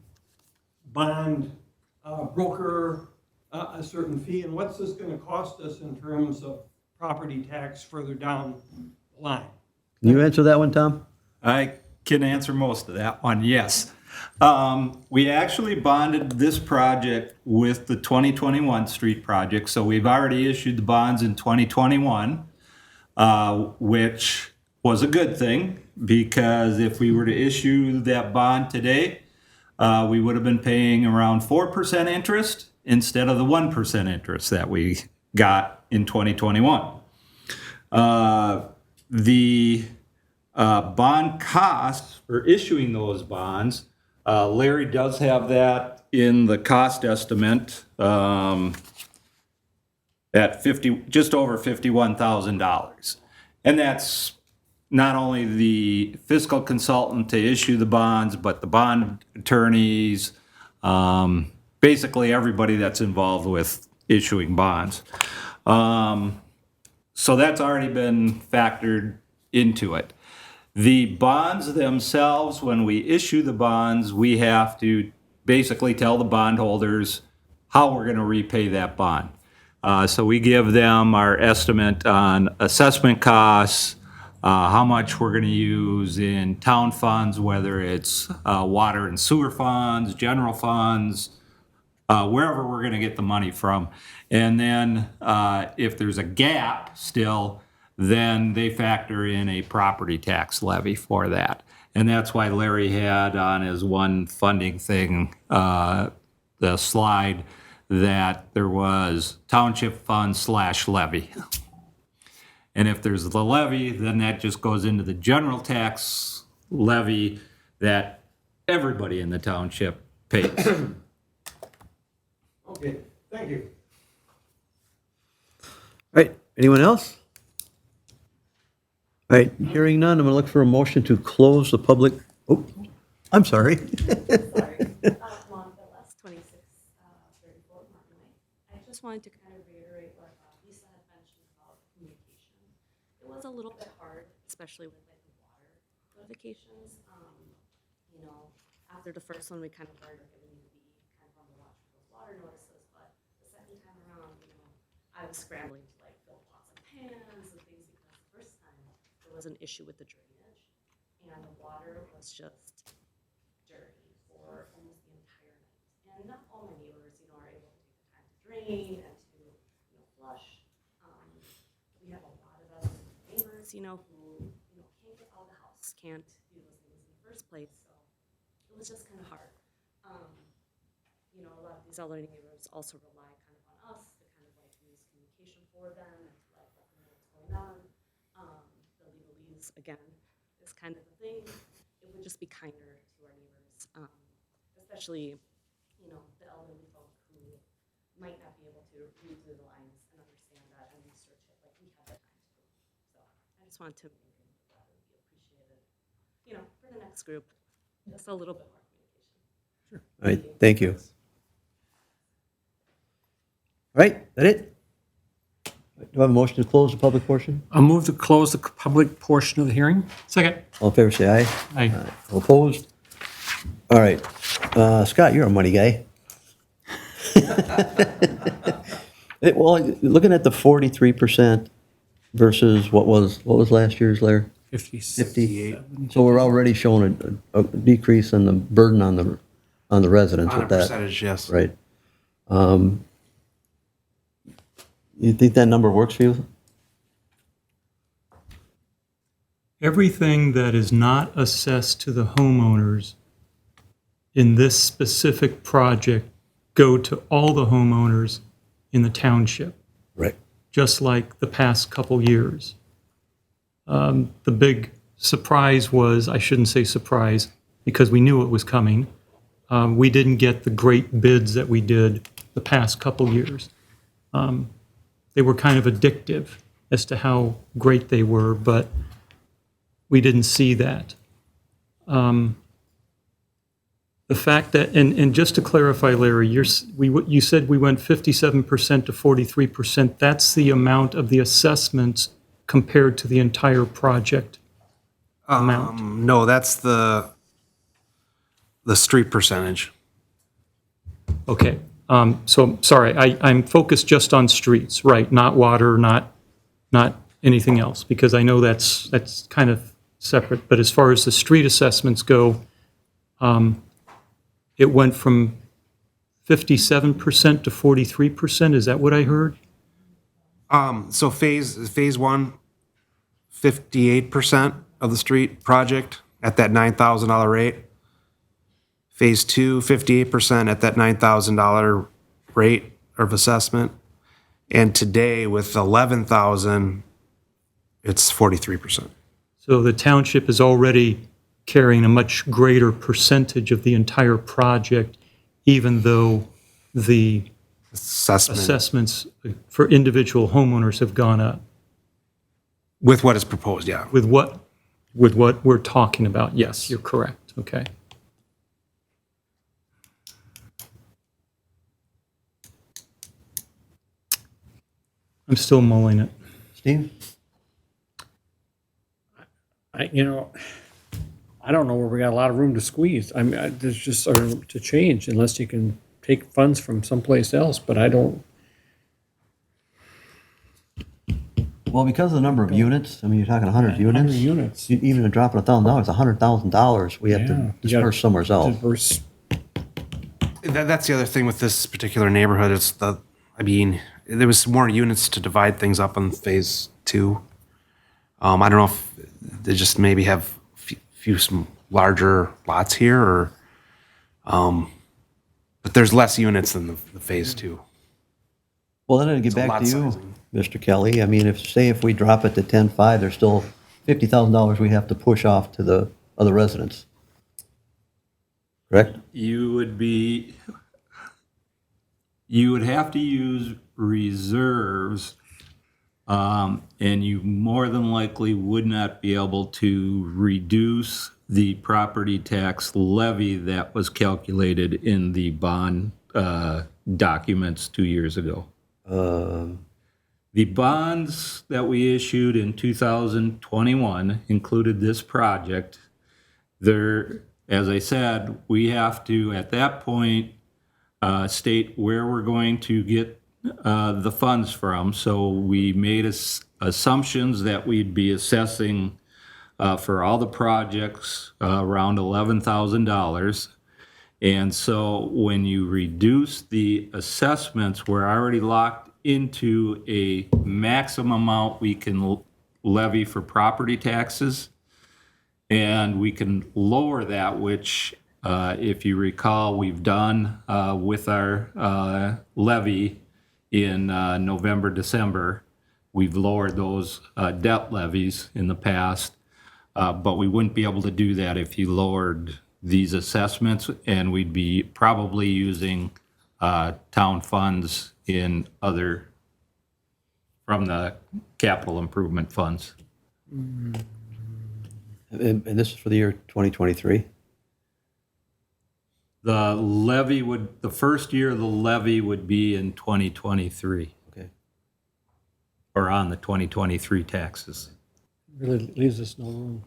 bond broker a certain fee? And what's this going to cost us in terms of property tax further down the line? Can you answer that one, Tom? I can answer most of that one, yes. We actually bonded this project with the 2021 street project, so we've already issued the bonds in 2021, which was a good thing, because if we were to issue that bond today, we would have been paying around 4% interest instead of the 1% interest that we got in 2021. The bond costs for issuing those bonds, Larry does have that in the cost estimate at just over $51,000. And that's not only the fiscal consultant to issue the bonds, but the bond attorneys, basically everybody that's involved with issuing bonds. So that's already been factored into it. The bonds themselves, when we issue the bonds, we have to basically tell the bondholders how we're going to repay that bond. So we give them our estimate on assessment costs, how much we're going to use in town funds, whether it's water and sewer funds, general funds, wherever we're going to get the money from. And then if there's a gap still, then they factor in a property tax levy for that. And that's why Larry had on his one funding thing, the slide, that there was township fund / levy. And if there's the levy, then that just goes into the general tax levy that everybody in the township pays. Okay, thank you. All right, anyone else? All right, hearing none, I'm going to look for a motion to close the public, oh, I'm sorry. Monica West, 2634 Martin Way. I just wanted to kind of reiterate what Lisa had mentioned about communication. It was a little bit hard, especially with like the water notifications. You know, after the first one, we kind of learned that we need to be kind of on the watch for those water notices. But the second time around, you know, I was scrambling to like fill pots and pans and things because the first time there was an issue with the drainage and the water was just dirty for almost the entire night. And not all my neighbors, you know, are able to take the time to drain and to, you know, flush. We have a lot of other neighbors, you know, who, you know, can't get out of the house, can't do those things in the first place. So it was just kind of hard. You know, a lot of these other neighbors also rely kind of on us to kind of like use communication for them and to like let them know what's going on. The legalese, again, is kind of the thing. It would just be kinder to our neighbors, especially, you know, the elderly folk who might not be able to read through the lines and understand that and research it like we have the time to do. So I just wanted to make that would be appreciated, you know, for the next group, just a little bit more communication. All right, thank you. All right, that it? Do I have a motion to close the public portion? I'll move to close the public portion of the hearing. Second. All in favor, say aye. Aye. All opposed? All right. Scott, you're a money guy. Well, looking at the 43% versus what was last year's, Larry? 50. So we're already showing a decrease in the burden on the residents On a with that. percentage, yes. Right. You think that number works for you? Everything that is not assessed to the homeowners in this specific project go to all the homeowners in the township. Right. Just like the past couple years. The big surprise was, I shouldn't say surprise, because we knew it was coming. We didn't get the great bids that we did the past couple years. They were kind of addictive as to how great they were, but we didn't see that. The fact that, and just to clarify, Larry, you said we went 57% to 43%. That's the amount of the assessments compared to the entire project amount. No, that's the street percentage. Okay. So, sorry, I'm focused just on streets, right? Not water, not anything else, because I know that's kind of separate. But as far as the street assessments go, it went from 57% to 43%. Is that what I heard? So phase one, 58% of the street project at that $9,000 rate. Phase two, 58% at that $9,000 rate of assessment. And today with 11,000, it's 43%. So the township is already carrying a much greater percentage of the entire project, even though the assessments for individual homeowners have gone up. With what is proposed, yeah. With what? with what we're talking about. Yes, you're correct. Okay. I'm still mulling it. Steve? I don't know where we got a lot of room to squeeze. I mean, there's just, or to change unless you can take funds from someplace else, but I don't. Well, because of the number of units, I mean, you're talking 100 units. 100 units. Even a drop of $1,000, $100,000 we have to You disperse somewhere else. Disperse. That's the other thing with this particular neighborhood. I mean, there was more units to divide things up in phase 2. I don't know if they just maybe have some larger lots here, or, but there's less units than the phase 2. Well, then I'd get So back lot to you, sizing. Mr. Kelly. I mean, if we drop it to 10.5, there's still $50,000 we have to push off to the other residents. Correct? You would have to use reserves, and you more than likely would not be able to reduce the property tax levy that was calculated in the bond documents 2 years ago. The bonds that we issued in 2021 included this project. As I said, we have to, at that point, state where we're going to get the funds from. So we made assumptions that we'd be assessing for all the projects around $11,000. And so when you reduce the assessments, we're already locked into a maximum amount we can levy for property taxes. And we can lower that, which, if you recall, we've done with our levy in November, December. We've lowered those debt levies in the past, but we wouldn't be able to do that if you lowered these assessments, and we'd be probably using town funds from the capital improvement funds. And this is for the year 2023? The first year of the levy would be in 2023. Okay. Or on the 2023 taxes. Really leaves us no room.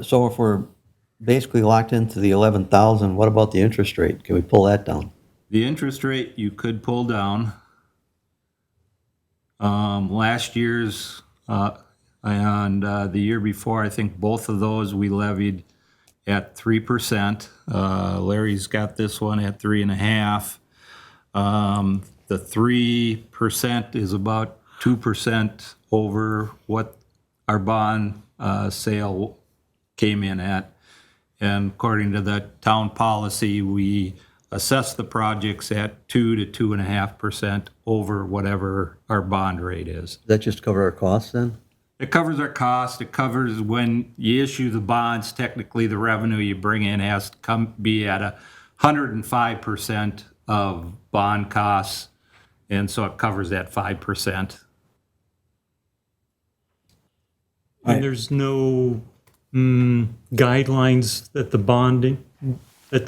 So if we're basically locked into the 11,000, what about the interest rate? Can we pull that down? The interest rate you could pull down. Last year's and the year before, I think both of those we levied at 3%. Larry's got this one at 3.5%. The 3% is about 2% over what our bond sale came in at. And according to the town policy, we assess the projects at 2 to 2.5% over whatever our bond rate is. Does that just cover our costs then? It covers our cost. It covers when you issue the bonds, technically the revenue you bring in has to be at 105% of bond costs. And so it covers that 5%. And there's no guidelines that the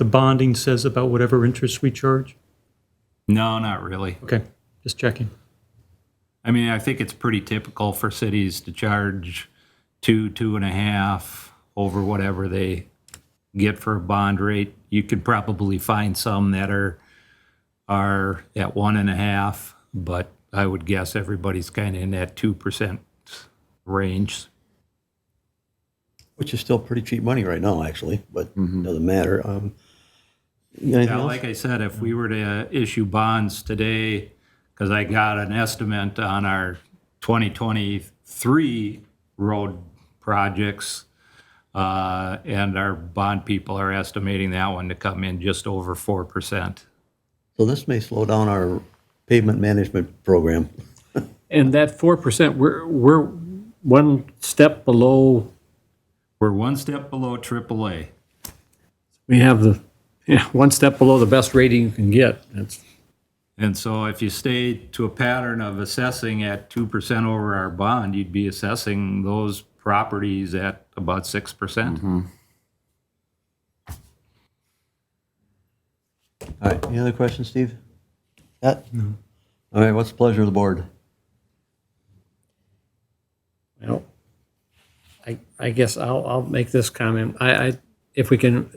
bonding says about whatever interest we charge? No, not really. Okay, just checking. I mean, I think it's pretty typical for cities to charge 2.5 over whatever they get for a bond rate. You could probably find some that are at 1.5, but I would guess everybody's kind of in that 2% range. Which is still pretty cheap money right now, actually, but doesn't matter. Yeah, like I said, if we were to issue bonds today, because I got an estimate on our 2023 road projects, and our bond people are estimating that one to come in just over 4%. So this may slow down our pavement management program. And that 4%, we're one step below. We're one step below AAA. We have one step below the best rating you can get. And so if you stay to a pattern of assessing at 2% over our bond, you'd be assessing those properties at about 6%. All right, any other questions, Steve? Pat? No. All right, what's the pleasure of the board? Well, I guess I'll make this comment. If we can,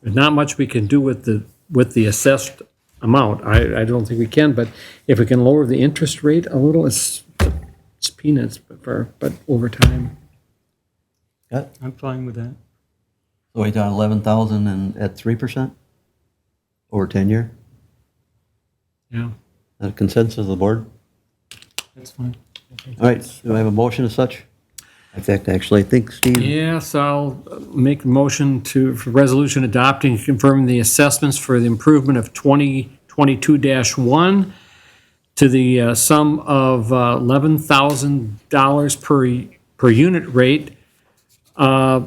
there's not much we can do with the assessed amount. I don't think we can, but if we can lower the interest rate a little, it's peanuts, but over time. Yeah. I'm fine with that. So we down 11,000 and at 3% over 10 year? Yeah. A consensus of the board? That's fine. All right, do I have a motion as such? In fact, actually, I think Steve, Yes, I'll make a motion for resolution adopting and confirming the assessments for the improvement of 2022-1 to the sum of $11,000 per unit rate at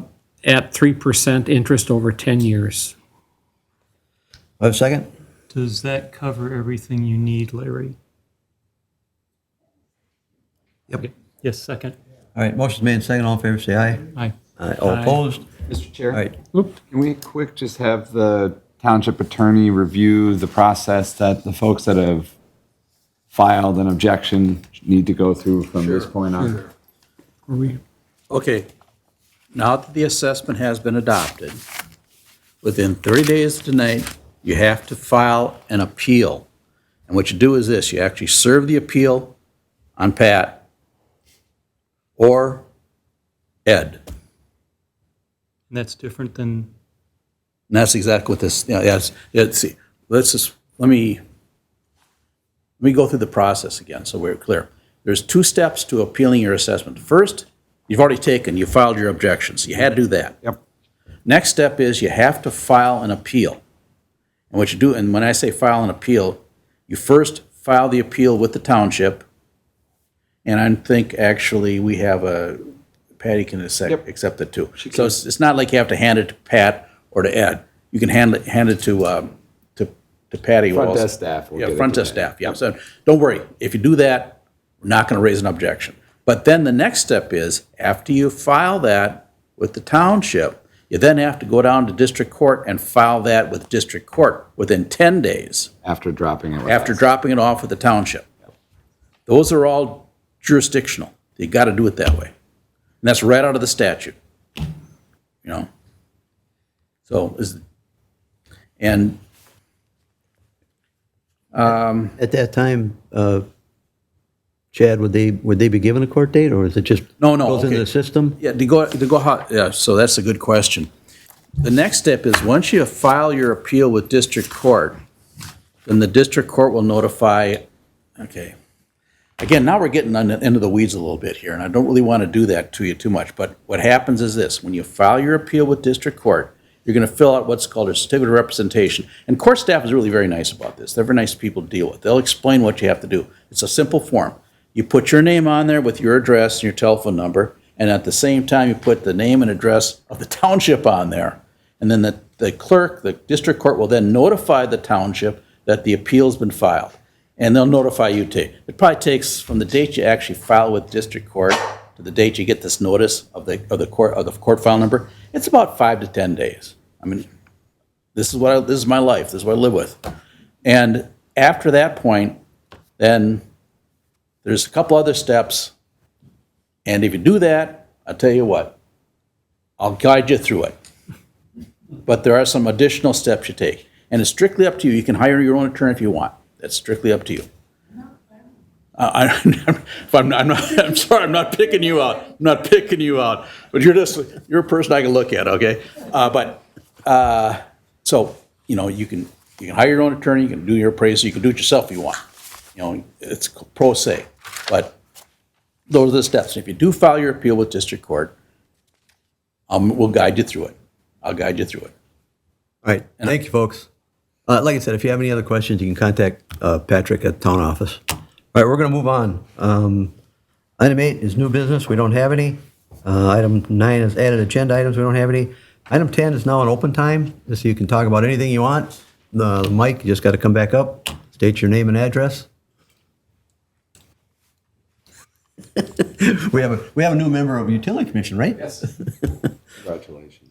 3% interest over 10 years. I have a second? Does that cover everything you need, Larry? Yep. Yes, second. All right, motion's made, second, all in favor, say aye. Aye. Aye, all Aye. opposed? Mr. Chair? All right, Can we quick just have the township attorney review the process that the folks that have filed an objection need to go through from this point on? Are we? Okay, now that the assessment has been adopted, within 30 days of tonight, you have to file an appeal. And what you do is this, you actually serve the appeal on Pat or Ed. And that's different than, And that's exactly what this, yes, see, let me go through the process again so we're clear. There's 2 steps to appealing your assessment. First, you filed your objections. You had to do that. Yep. Next step is you have to file an appeal. And what you do, and when I say file an appeal, you first file the appeal with the township. And I think actually we have Patty can accept it too. So it's not like you have to hand it to Pat or to Ed. You can hand it to Patty. Front desk staff. Yeah, front desk staff, yeah. So don't worry, if you do that, we're not gonna raise an objection. But then the next step is, after you file that with the township, you then have to go down to district court and file that with district court within 10 days. After dropping it. After dropping it off with the township. Those are all jurisdictional. You gotta do it that way. And that's right out of the statute. So, at that time, Chad, would they be given a court date, or is it just No, goes into okay. the system? Yeah, so that's a good question. The next step is, once you file your appeal with district court, then the district court will notify, okay. Again, now we're getting into the weeds a little bit here, and I don't really want to do that to you too much, but what happens is this: when you file your appeal with district court, you're going to fill out what's called a certificate of representation. And court staff is really very nice about this. They're very nice people to deal with. They'll explain what you have to do. It's a simple form. You put your name on there with your address and your telephone number, and at the same time, you put the name and address of the township on there. And then the clerk, the district court, will then notify the township that the appeal's been filed. And they'll notify you too. It probably takes from the date you actually file with district court to the date you get this notice of the court file number. It's about 5 to 10 days. I mean, this is my life. This is what I live with. And after that point, then there's a couple other steps. And if you do that, I'll tell you what, I'll guide you through it. But there are some additional steps you take. And it's strictly up to you. You can hire your own attorney if you want. That's strictly up to you. I'm sorry, I'm not picking you out. I'm not picking you out. But you're a person I can look at, okay? So, you can hire your own attorney, you can do your appraisal, you can do it yourself if you want. It's pro se. But those are the steps. If you do file your appeal with district court, we'll guide you through it. I'll guide you through it. All right, thank you, folks. Like I said, if you have any other questions, you can contact Patrick at town office. All right, we're going to move on. Item 8 is new business. We don't have any. Item 9 is added agenda items. We don't have any. Item 10 is now an open time, so you can talk about anything you want. The mic, you just got to come back up, State your name and address. We have a new member of Utility Commission, right? Yes. Congratulations.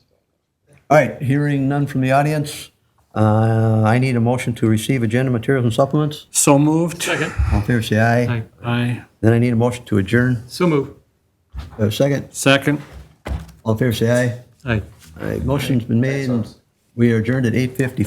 All right, hearing none from the audience, I need a motion to receive agenda materials and supplements. So moved. Second. All in favor, say aye. Aye. Then I need a motion to adjourn. So move. Second. Second. All in favor, say aye. Aye. All right, motion's been made. We are adjourned at 8:55.